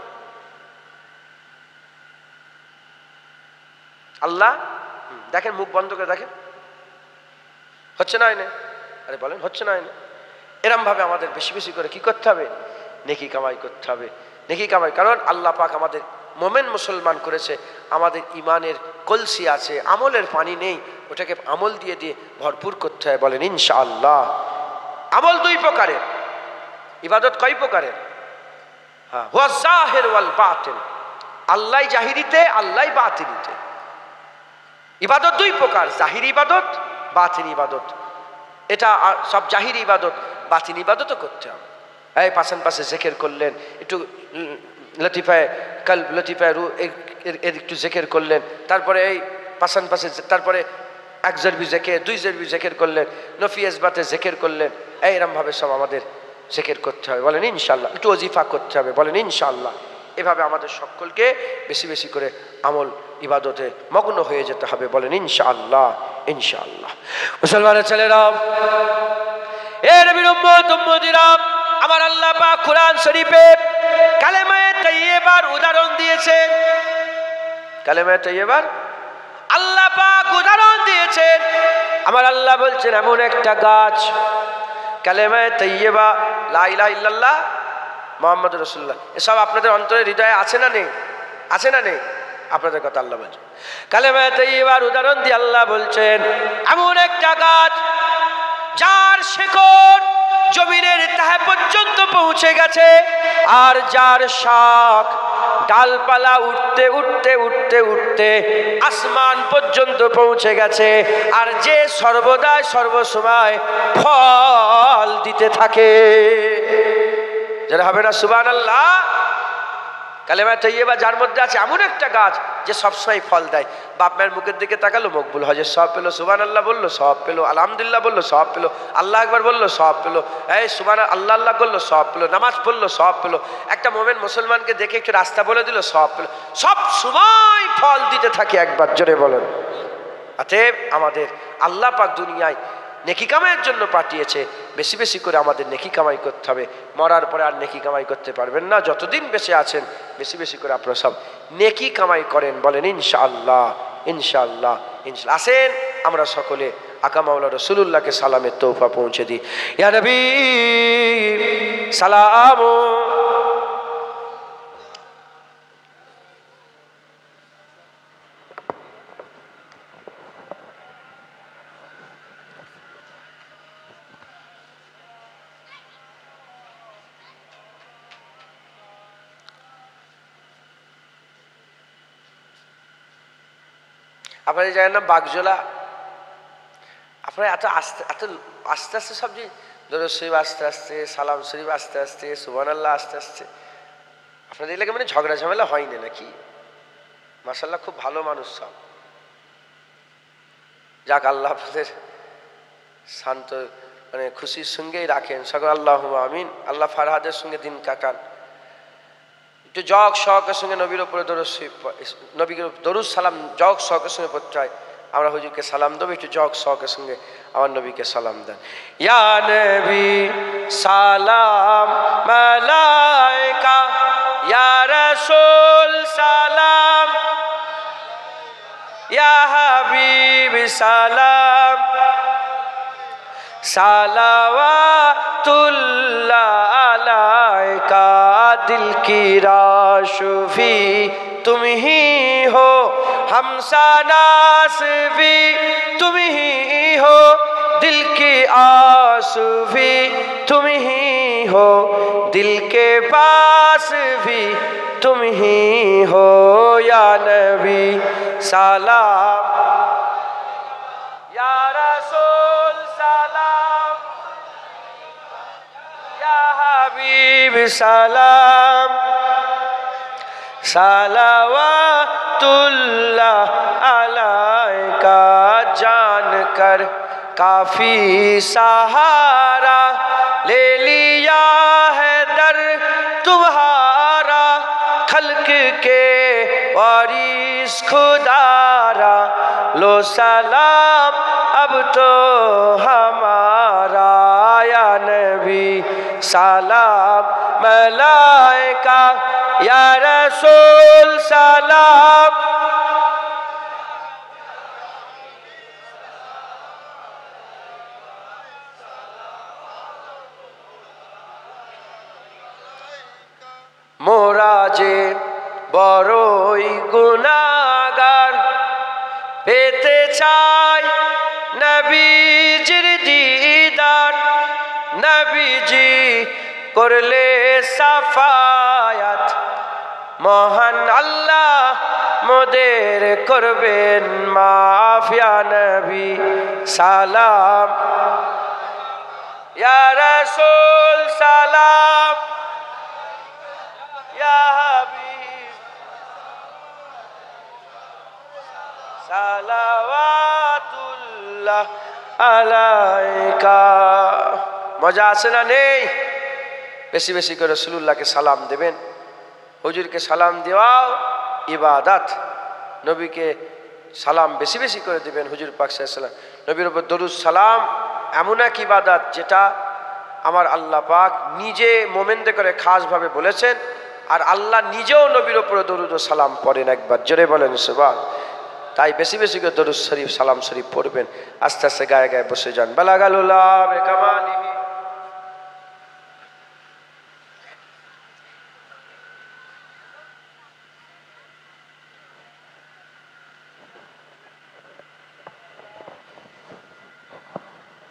আল্লাহ দেখেন, মুখ বন্ধ করে দেখেন, হচ্ছে না? আরে বলেন, হচ্ছে না? এরম ভাবে আমাদের বেশি বেশি করে কি করতে হবে? নেকি কামাই করতে হবে, নেকি কামাই। কারণ আল্লাহ পাক আমাদের মোমেন মুসলমান করেছে, আমাদের ইমানের কলসি আছে, আমলের পানি নেই, ওটাকে আমল দিয়ে দিয়ে ভরপুর করতে হয়। বলেন ইনশাআল্লাহ। আমল দুই প্রকারের, ইবাদত কয় প্রকারের? হ্যাঁ, হুয়া জাহির ওয়াল বাতিন, আল্লাহ জাহিরিতে, আল্লাহ বাতিনিতে। ইবাদত দুই প্রকার, জাহিরি ইবাদত, বাতিনি ইবাদত। এটা সব জাহিরি ইবাদত, বাতিনি ইবাদতও করতে হবে। এই পাশান পাশে জিকির করলেন, একটু লতিফায় কলব, লতিফায় রু এর একটু জিকির করলেন, তারপরে এই পাশান পাশে, তারপরে এক জরবি জিকির, দুই জরবি জিকির করলেন, নফি ইসবাতে জিকির করলেন। এইরকমভাবে সব আমাদের জিকির করতে হবে। বলেন ইনশাআল্লাহ। একটু ওজিফা করতে হবে। বলেন ইনশাআল্লাহ। এভাবে আমাদের সকলকে বেশি বেশি করে আমল ইবাদতে মগ্ন হয়ে যেতে হবে। বলেন ইনশাআল্লাহ, ইনশাআল্লাহ। মুসলমানের ছেলেরা, এ নবীর উম্মত উম্মতিরা, আমার আল্লাহ পাক কুরআন শরীফে কালেমায়ে তাইয়্যিবার উদাহরণ দিয়েছেন। কালেমায়ে তাইয়্যিবার আল্লাহ পাক উদাহরণ দিয়েছেন। আমার আল্লাহ বলছেন এমন একটা গাছ, কালেমায়ে তাইয়্যিবা, লা ইলাহা ইল্লাল্লাহ মুহাম্মাদুর রাসূলুল্লাহ, এসব আপনাদের অন্তরে হৃদয়ে আছে না নেই? আছে না নেই? আপনাদের কথা আল্লাহ বলছেন। কালেমায়ে তাইয়্যিবার উদাহরণ দিয়ে আল্লাহ বলছেন এমন একটা গাছ যার শিকড় জমিনের তহে পর্যন্ত পৌঁছে গেছে, আর যার শাখ ডালপালা উঠতে উঠতে উঠতে উঠতে আসমান পর্যন্ত পৌঁছে গেছে, আর যে সর্বদাই সর্বসময় ফল দিতে থাকে। যারা হবে না সুবহানাল্লাহ। কালেমায়ে তাইয়্যিবা যার মধ্যে আছে এমন একটা গাছ যে সবসময় ফল দেয়। বাপ মায়ের মুখের দিকে তাকালো, মকবুল হজের সব পেলো, সুবহানাল্লাহ বললো সব পেলো, আলহামদুলিল্লাহ বললো সব পেলো, আল্লাহ আকবার বললো সব পেলো, এই সুবহান আল্লাহ আল্লাহ করলো সব পেলো, নামাজ পড়লো সব পেলো, একটা মোমেন মুসলমানকে দেখে একটু রাস্তা বলে দিল সব পেলো। সব সময় ফল দিতে থাকে। একবার জোরে বলেন। অতএব আমাদের আল্লাহ পাক দুনিয়ায় নেকি কামাইয়ের জন্য পাঠিয়েছে, বেশি বেশি করে আমাদের নেকি কামাই করতে হবে। মরার পরে আর নেকি কামাই করতে পারবেন না। যতদিন বেঁচে আছেন বেশি বেশি করে আপনারা সব নেকি কামাই করেন। বলেন ইনশাআল্লাহ, ইনশাআল্লাহ, ইনশাআল্লাহ। আসেন আমরা সকলে আকা মাওলা রাসূলুল্লাহকে সালামের তোহফা পৌঁছে দিই। ইয়া নবী সালাম। আপনারা জানেন না বাগজোলা, আপনারা এত আস্তে আস্তে সব যে দরুদ শরীফ আস্তে আস্তে, সালাম শরীফ আস্তে আস্তে, সুবহানাল্লাহ আস্তে আস্তে, আপনাদের এলাকা মানে ঝগড়া ঝামেলা হয়নি নাকি? মাশাআল্লাহ, খুব ভালো মানুষ সব। যাক, আল্লাহ আপনাদের শান্ত মানে খুশির সঙ্গেই রাখেন সকল। আল্লাহুম্মা আমিন। আল্লাহ ফারহাদের সঙ্গে দিন কাটান। একটু জগ শখের সঙ্গে নবীর উপরে দরুদ শরীফ, নবীর দরুদ সালাম জগ শখের সঙ্গে পড়তে হয়। আমরা হুজুরকে সালাম দেবো, একটু জগ শখের সঙ্গে আমার নবীকে সালাম দেন। ইয়া নবী সালাম মালাইকা, ইয়া রাসূল সালাম, ইয়া হাবিব সালাম, সালাওয়াতুল্লাহ আলাইকা, दिल की राशुफी तुम ही हो, हमसानास भी तुम ही हो, दिल की आसुफी तुम ही हो, दिल के पास भी तुम ही हो, या नबी सलाम, या रसूल सलाम, या हबीब सलाम, सलावतुल्लाह अलैका, जान कर काफी सहारा ले लिया है दर तुम्हारा, खल्क के वारिस खुदारा, लो सलाम अब तो हमारा, या नबी सलाम मलाइका, या रसूल सलाम, मोरा जे বড়ই গুনাহগার, পেতে চাই নবীজির দিদার, নবীজি করলে সাফায়াত, মহান আল্লাহ মোদের করবেন মাফ, ইয়া নবী সালাম, ইয়া রাসূল সালাম, ইয়া হাবিব সালাওয়াতুল্লাহ আলাইকা। মজা আছে না নেই? বেশি বেশি করে রাসূলুল্লাহকে সালাম দেবেন। হুজুরকে সালাম দেওয়াও ইবাদত, নবীকে সালাম বেশি বেশি করে দিবেন। হুজুর পাক সাল্লাল্লাহু আলাইহি ওয়াসাল্লাম নবীর উপর দরুদ সালাম এমন এক ইবাদত যেটা আমার আল্লাহ পাক নিজে মোমেনদের করে খাসভাবে বলেছেন, আর আল্লাহ নিজেও নবীর উপর দরুদ ও সালাম পড়েন। একবার জোরে বলেন সুবহান। তাই বেশি বেশি করে দরুদ শরীফ সালাম শরীফ পড়বেন। আস্তে আস্তে গায়ে গায়ে বসে যান। বালাগালুল্লাহ বেকামালিহি।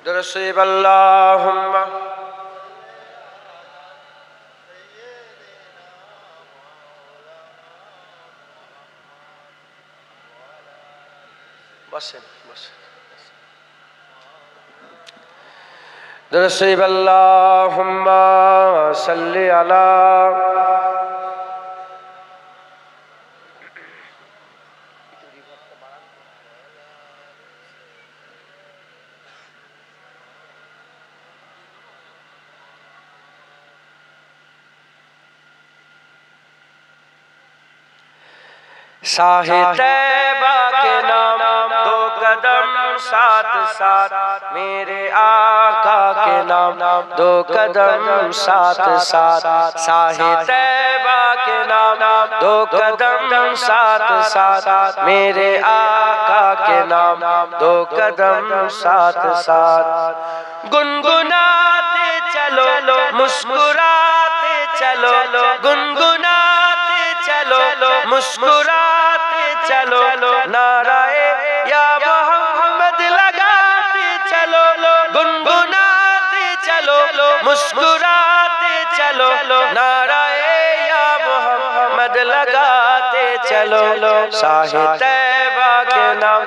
দরুদ শরীফ আল্লাহুম্মা বসেন বসেন। দরুদ শরীফ আল্লাহুম্মা সাল্লি আলা शाहे तैबा के नाम दो कदम साथ साथ, मेरे आका के नाम दो कदम साथ साथ, शाहे तैबा के नाम दो कदम साथ साथ, मेरे आका के नाम दो कदम साथ साथ। गुनगुनाते चलो मुस्कुराते चलो, गुनगुनाते चलो मुस्कुराते चलो, नाराए या मोहम्मद लगाते चलो, गुनगुनाते चलो मुस्कुराते चलो, नाराए या मोहम्मद लगाते चलो। शाहे तैबा के नाम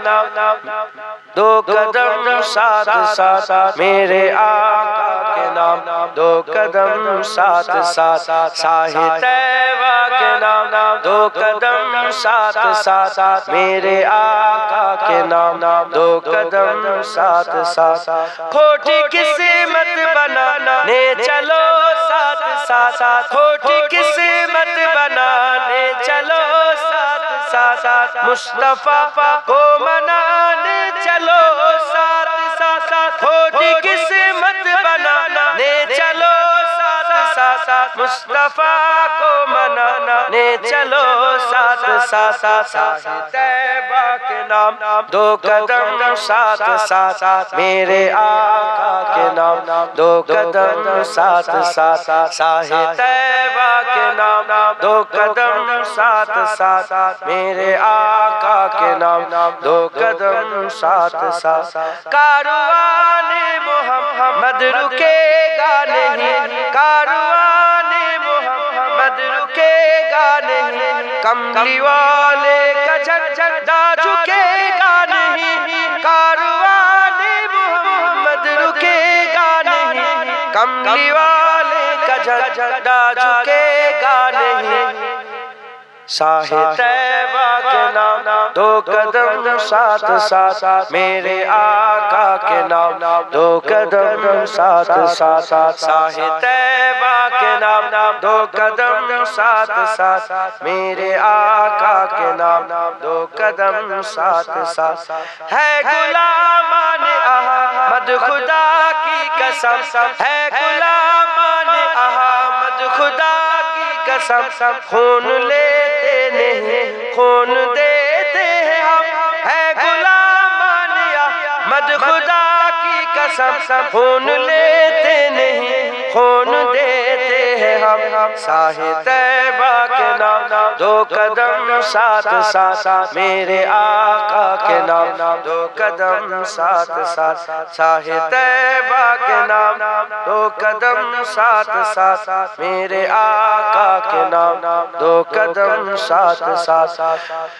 दो कदम साथ साथ, मेरे आका के नाम दो कदम साथ साथ, शाहे तैबा के नाम दो कदम साथ साथ, मेरे आका के नाम दो कदम साथ साथ। खोटी किस्मत बनाने चलो साथ साथ, खोटी किस्मत बनाने चलो साथ साथ, मुस्तफा को मनाने चलो साथ साथ, खोटी किस्मत बनाने चलो साथ साथ, मुस्तफा को मनाने चलो साथ साथ। शाहे तैबा के नाम दो कदम साथ साथ, मेरे आका के नाम दो कदम साथ साथ, शाहे तैबा के नाम दो कदम साथ साथ, मेरे आका के नाम दो कदम साथ साथ। कारवाने मोहम्मद रुकेगा नहीं, कारवाने मोहम्मद रुकेगा नहीं, कमली वाले का झंडा झुकेगा नहीं, कारवाने मोहम्मद रुकेगा नहीं, कमली वाले का झंडा झुकेगा नहीं। शाहे तैबा के नाम दो कदम साथ साथ, मेरे आका के नाम दो कदम साथ साथ, शाहे तैबा के नाम दो कदम साथ साथ, मेरे आका के नाम दो कदम साथ साथ। है गुलामाने अहमद खुदा की कसम, है गुलामाने अहमद खुदा की कसम, खून लेते नहीं खून देते हैं हम, है गुलामाने अहमद खुदा की कसम, खून लेते नहीं خون دیتے ہیں ہم ساحِ طیبہ کے نام دو قدم ساتھ ساتھ میرے آقا کے نام دو قدم ساتھ ساتھ ساحِ طیبہ کے نام دو قدم ساتھ ساتھ میرے آقا کے نام دو قدم ساتھ ساتھ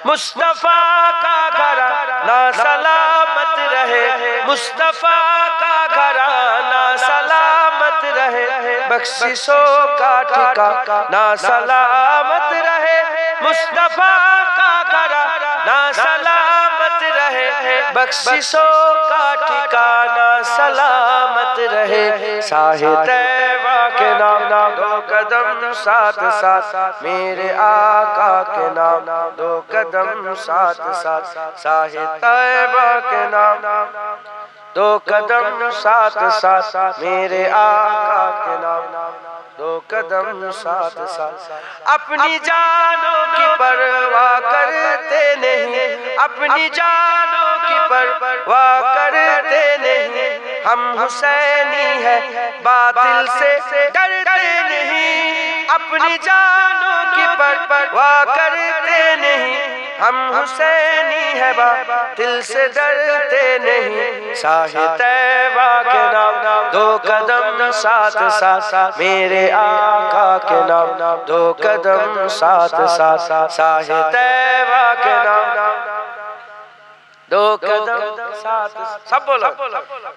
مصطفیٰ کا گھرانہ سلامت رہے مصطفیٰ کا گھرانہ سلامت رہے بخششوں کا ٹھکانہ سلامت رہے مصطفیٰ کا گھرانہ سلامت رہے بخششوں کا ٹھکانہ سلامت رہے ساحِ طیبہ کے نام دو قدم ساتھ ساتھ میرے آقا کے نام دو قدم ساتھ ساتھ ساحِ طیبہ کے نام دو قدم ساتھ ساتھ میرے آقا کے نام دو قدم ساتھ ساتھ اپنی جانوں کی پرواہ کرتے نہیں اپنی جانوں کی پرواہ کرتے نہیں ہم حسینی ہیں باطل سے ڈرتے نہیں اپنی جانوں کی پرواہ کرتے نہیں ہم حسینی ہیں باطل سے ڈرتے نہیں ساحِ طیبہ کے نام دو قدم ساتھ ساتھ میرے آقا کے نام دو قدم ساتھ ساتھ ساحِ طیبہ کے نام دو قدم ساتھ سب بولو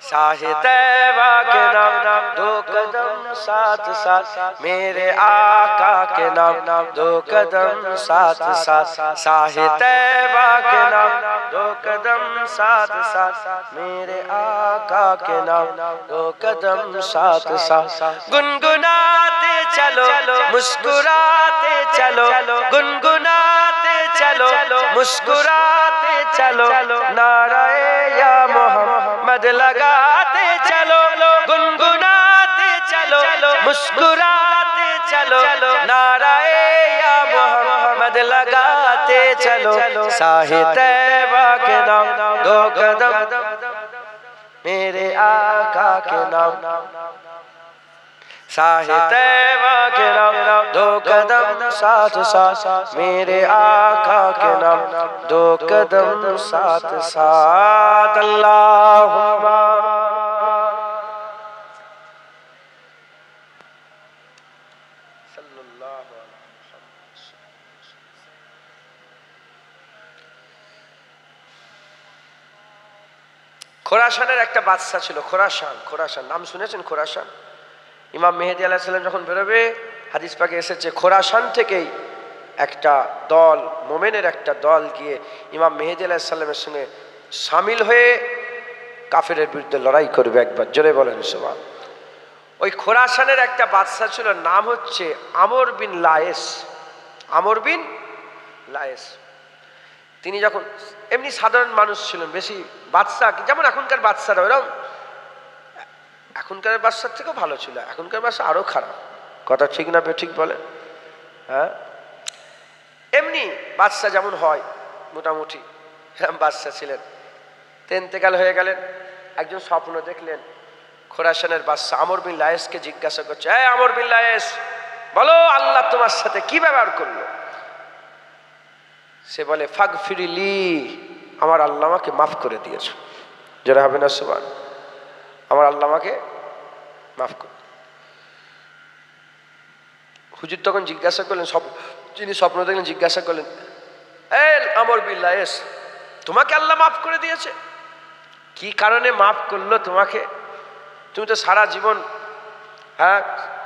ساحِ طیبہ کے نام دو قدم ساتھ ساتھ میرے آقا کے نام دو قدم ساتھ ساتھ ساحِ طیبہ کے نام دو قدم ساتھ ساتھ میرے آقا کے نام دو قدم ساتھ ساتھ گنگناتے چلو مسکراتے چلو گنگناتے چلو مسکراتے چلو نعرہ یا محمد لگاتے چلو گنگناتے چلو مسکراتے چلو نعرہ یا محمد لگاتے چلو ساحِ طیبہ کے نام دو قدم میرے آقا کے نام ساحِ طیبہ کے نام دو قدم ساتھ ساتھ میرے آقا کے نام دو قدم ساتھ ساتھ اللہم صلی اللہ علیہ খোরাসানের একটা বাদশা ছিল খোরাসান নাম শুনেছেন খোরাসান ইমাম মেহেদী আলাইহিস সালাম যখন বেরোবে হাদিস পাকে এসেছে খোরাসান থেকেই একটা দল মোমেনের একটা দল গিয়ে ইমাম মেহেদী আলাইহিস সালামের সঙ্গে শামিল হয়ে কাফেরের বিরুদ্ধে লড়াই করবে একবার জোরে বলেন সুবহান ওই খোরাসানের একটা বাদশা ছিল নাম হচ্ছে আমর বিন লায়েস তিনি যখন এমনি সাধারণ মানুষ ছিলেন বেশি বাদশা যেমন এখনকার বাদশারা ওরকম এখনকার বাদশার থেকেও ভালো ছিল এখনকার বাদশা আরো খারাপ কথা ঠিক না ঠিক বলে হ্যাঁ এমনি বাদশা যেমন হয় মোটামুটি এরকম বাদশা ছিলেন ইন্তেকাল হয়ে গেলেন একজন স্বপ্ন দেখলেন খোরাসানের বাদশা আমর বিন লায়েসকে জিজ্ঞাসা করছে এই আমর বিন লায়েস বলো আল্লাহ তোমার সাথে কি ব্যবহার করলো সে বলে ফাগফিরলি আমার আল্লাহ আমাকে মাফ করে দিয়েছে যারা হবে না সুবহান আমার আল্লাহ আমাকে মাফ করে হুজুর তখন জিজ্ঞাসা করলেন সব যিনি স্বপ্ন দেখলেন জিজ্ঞাসা করলেন এই আমর বিন লায়েস তোমাকে আল্লাহ মাফ করে দিয়েছে কি কারণে মাফ করলো তোমাকে তুমি তো সারা জীবন হ্যাঁ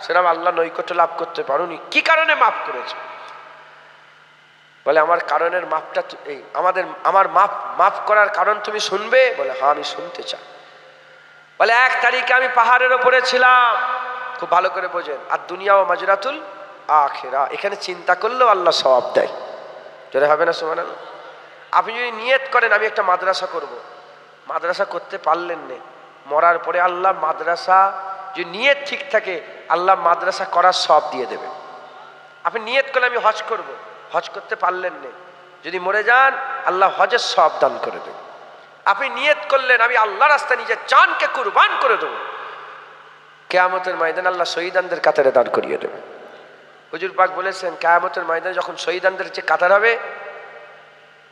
সেরকম আল্লাহ নৈকট্য লাভ করতে পারোনি কি কারণে মাফ করেছে বলে আমার কারণের মাপটা এই আমার মাফ করার কারণ তুমি শুনবে বলে হ্যাঁ আমি শুনতে চাই বলে 1 তারিখে আমি পাহাড়ের উপরে ছিলাম খুব ভালো করে বোঝেন আর দুনিয়া ও মাজরাতুল আখিরা এখানে চিন্তা করলেও আল্লাহ সওয়াব দেয় জোরে হবে না সুবহানাল্লাহ আপনি যদি নিয়ত করেন আমি একটা মাদ্রাসা করব মাদ্রাসা করতে পারলেন না মরার পরে আল্লাহ মাদ্রাসা যদি নিয়ত ঠিক থাকে আল্লাহ মাদ্রাসা করার সওয়াব দিয়ে দেবে আপনি নিয়ত করলে আমি হজ করব হজ করতে পারলেন না যদি মরে যান আল্লাহ হজের সওয়াব দান করে দেবে আপনি নিয়ত করলেন আমি আল্লাহর রাস্তায় নিজের জানকে কুরবান করে দেব কিয়ামতের ময়দানে আল্লাহ শহীদানদের কাতারে দাঁড় করিয়ে দেবে। হুজুর পাক বলেছেন কিয়ামতের ময়দানে যখন শহীদানদের যে কাতার হবে,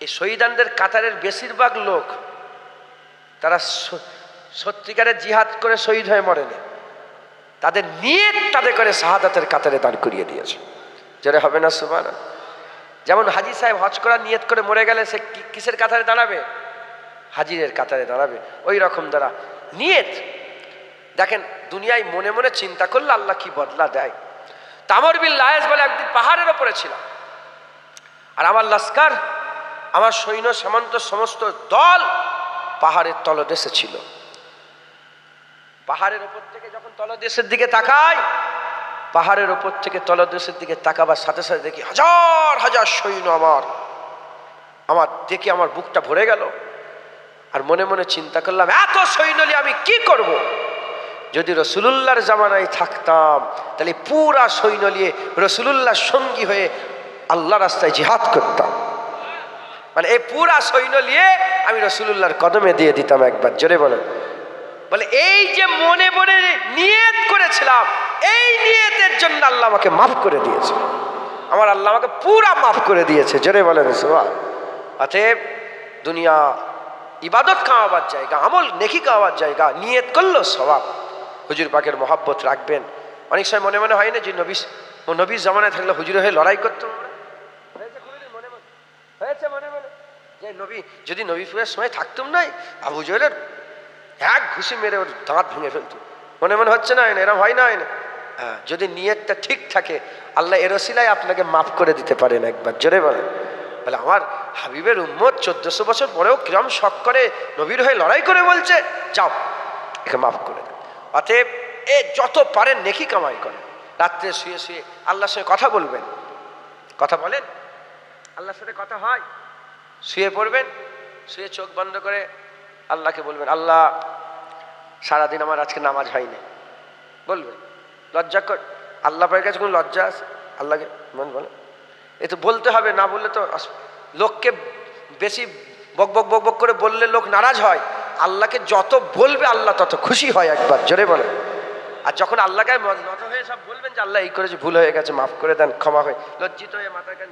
এই শহীদানদের কাতারের বেশিরভাগ লোক তারা সত্যিকারের জিহাদ করে শহীদ হয়ে মরেনি, তাদের নিয়ত তাদের করে শাহাদাতের কাতারে দাঁড় করিয়ে দিয়েছে। যারা হবে না সুবহানাল্লাহ। যেমন হাজী সাহেব হজ করার নিয়ত করে মরে গেলে সে কিসের কাতারে দাঁড়াবে? হাজিরের কাতারে দাঁড়াবে। ওই রকম দ্বারা নিয়ত দেখেন, দুনিয়ায় মনে মনে চিন্তা করলে আল্লাহ কি বদলা দেয়। তামর বিন লায়েস বলে একদিন পাহাড়ের ওপরে ছিলাম, আর আমার লস্কর, আমার সৈন্য সামন্ত সমস্ত দল পাহাড়ের তলদেশে ছিল। পাহাড়ের ওপর থেকে যখন তলদেশের দিকে তাকাই, পাহাড়ের ওপর থেকে তলদেশের দিকে তাকাবার সাথে সাথে দেখি হাজার হাজার সৈন্য আমার দেখে আমার বুকটা ভরে গেল। আর মনে মনে চিন্তা করলাম, এত সৈন্য নিয়ে আমি কি করব? যদি রাসূলুল্লাহর জামানায় থাকতাম তাহলে পুরা সৈন্য নিয়ে রাসূলুল্লাহর সঙ্গী হয়ে আল্লাহ রাস্তায় জিহাদ করতাম। মানে এই পুরা সৈন্য নিয়ে আমি রাসূলুল্লাহর কদমে দিয়ে দিতাম একবার। জোরে বলেন। বলে এই যে মনে মনে নিয়ত করেছিলাম, এই নিয়তের জন্য আল্লাহ আমাকে মাফ করে দিয়েছে। আমার আল্লাহ আমাকে পুরা মাফ করে দিয়েছে। জোরে বলেন সুবহান। অতএব দুনিয়া ইবাদত কামাবার জায়গা, আমল নেকি কামাবার জায়গা, নিয়ত করলো সওয়াব। হুজুর পাকের মহব্বত রাখবেন। অনেক সময় মনে মনে হয় না যে নবীর জামানায় থাকলে হুজুর হয়ে লড়াই করতাম। হয়েছে মনে মনে যে যদি নবী ফুয়ের সময় থাকতাম নাই, আবু জহেলের এক ঘুষি মেরে ওর দাঁত ভেঙে ফেলতো। মনে মনে হচ্ছে না, এরকম হয় না? হ্যাঁ, যদি নিয়তটা ঠিক থাকে আল্লাহ এর ওসিলায় আপনাকে মাফ করে দিতে পারেন একবার। জোরে বলেন। বলে আমার হাবিবের উম্মত 1400 বছর পরেও কিরম শখ করে নবীর হয়ে লড়াই করে বলছে, যাও একে মাফ করে দেন। অতএব এ যত পারেন নেকি কামাই করেন। রাত্রে শুয়ে শুয়ে আল্লাহর সঙ্গে কথা বলবেন। কথা বলেন, আল্লাহর সাথে কথা হয়। শুয়ে পড়বেন, শুয়ে চোখ বন্ধ করে আল্লাহকে বলবেন, আল্লাহ সারাদিন আমার আজকে নামাজ হয়নি। বলবেন, লজ্জা কর। আল্লাহ পাকের কাছে কোনো লজ্জা আছে? আল্লাহকে বলে এ তো বলতে হবে, না বললে তো লোককে বেশি বক বক বক বক করে বললে লোক নারাজ হয়। আল্লাহকে যত বলবে আল্লাহ তত খুশি হয় একবার। জোরে বলে। আর যখন আল্লাহকে নত হয়ে সব বলবেন যে আল্লাহ এই করেছে, ভুল হয়ে গেছে, মাফ করে দেন, ক্ষমা হয়ে লজ্জিত হয়ে মাথাকে,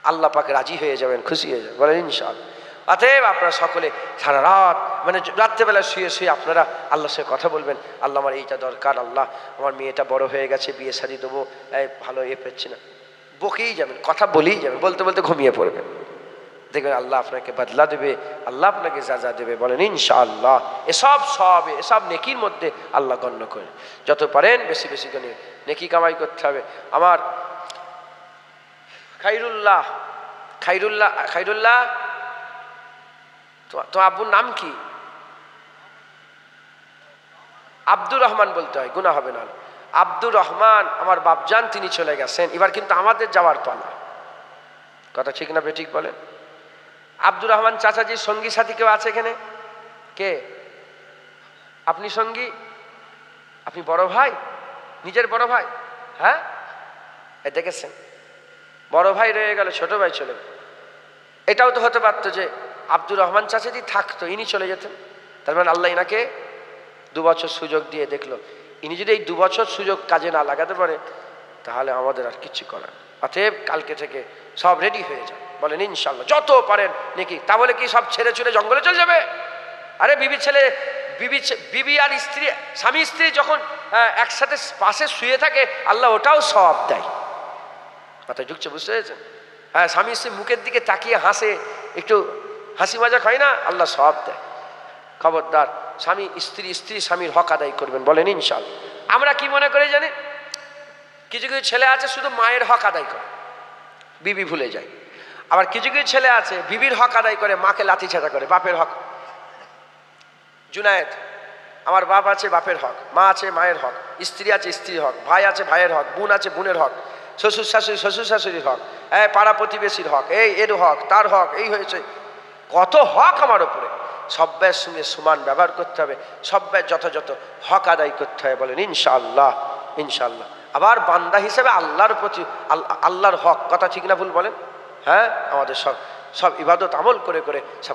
আল্লাহ পাকে রাজি হয়ে যাবেন, খুশি হয়ে যাবেন। বলেন ইনশাআল্লাহ। অতএব আপনারা সকলে সারা রাত মানে রাত্রেবেলা শুয়ে শুয়ে আপনারা আল্লাহর সাথে কথা বলবেন, আল্লাহ আমার এইটা দরকার, আল্লাহ আমার মেয়েটা বড় হয়ে গেছে, বিয়ে শাদী দেবো, ভালো পেচ্ছি না। বকেই যাবেন, কথা বলেই যাবেন, বলতে বলতে ঘুমিয়ে পড়বেন। দেখবেন আল্লাহ আপনাকে বদলা দেবে, আল্লাহ আপনাকে যা দেবে। বলেন ইনশাআল্লাহ। এসব নেকির মধ্যে আল্লাহ গণ্য করে। যত পারেন বেশি বেশি করে নেকি কামাই করতে হবে। আমার খাইরুল্লাহ তো আব্বুর নাম কি? আব্দুর রহমান বলতে হয়, গুনাহ হবে না। আব্দুর রহমান আমার বাপজান, তিনি চলে গেছেন। এবার কিন্তু আমাদের যাওয়ার পালা। কথা ঠিক না বেঠিক বলেন? আব্দুর রহমান চাচাজির সঙ্গী সাথী কেউ আছে এখানে? কে? আপনি সঙ্গী? আপনি বড় ভাই? নিজের বড় ভাই? হ্যাঁ, দেখেছেন, বড় ভাই রয়ে গেল, ছোট ভাই চলে গেল। এটাও তো হতে পারতো যে আব্দুর রহমান চাচাজি থাকতো, ইনি চলে যেতেন। তার মানে আল্লাহ ইনাকে 2 বছর সুযোগ দিয়ে দেখলো। ইনি যদি এই 2 বছর সুযোগ কাজে না লাগাতে পারে তাহলে আমাদের আর কিছু করার। অতএব কালকে থেকে সব রেডি হয়ে যায়। বলেন ইনশাআল্লাহ। যত পারেন নাকি। তা বলে কি সব ছেড়ে ছুড়ে জঙ্গলে চলে যাবে? আরে বিবি আর স্ত্রী, স্বামী স্ত্রী যখন একসাথে পাশে শুয়ে থাকে আল্লাহ ওটাও সওয়াব দেয়। কথা ঢুকছে, বুঝতে পেরেছেন? হ্যাঁ, স্বামী স্ত্রী মুখের দিকে তাকিয়ে হাসে, একটু হাসি মজাক হয় না, আল্লাহ সওয়াব দেয়। খবরদার, স্বামী স্ত্রী স্বামীর হক আদায় করবেন। বলেন ইনশাআল্লাহ। আমরা কি মনে করি জানেন, কিছু কিছু ছেলে আছে শুধু মায়ের হক আদায় করে, বিবি ভুলে যায়। আবার কিছু কিছু ছেলে আছে বিবির হক আদায় করে, মাকে লাথি ছাড়া করে, বাপের হক। জুনায়েদ, আমার বাপ আছে, বাপের হক, মা আছে, মায়ের হক, স্ত্রী আছে, স্ত্রীর হক, ভাই আছে, ভাইয়ের হক, বোন আছে, বোনের হক, শ্বশুর শাশুড়ির হক, পাড়া প্রতিবেশীর হক, এর হক, তার হক, এই হয়েছে কত হক আমার উপরে। সব্যের সঙ্গে সমান ব্যবহার করতে হবে, সব্যের যথাযথ হক আদায় করতে হবে। বলেন ইনশাআল্লাহ। ইনশাআল্লাহ। আবার বান্দা হিসেবে আল্লাহর প্রতি আল্লাহর হক, কথা ঠিক না ভুল বলেন? হ্যাঁ, আমাদের সব ইবাদত আমল করে সব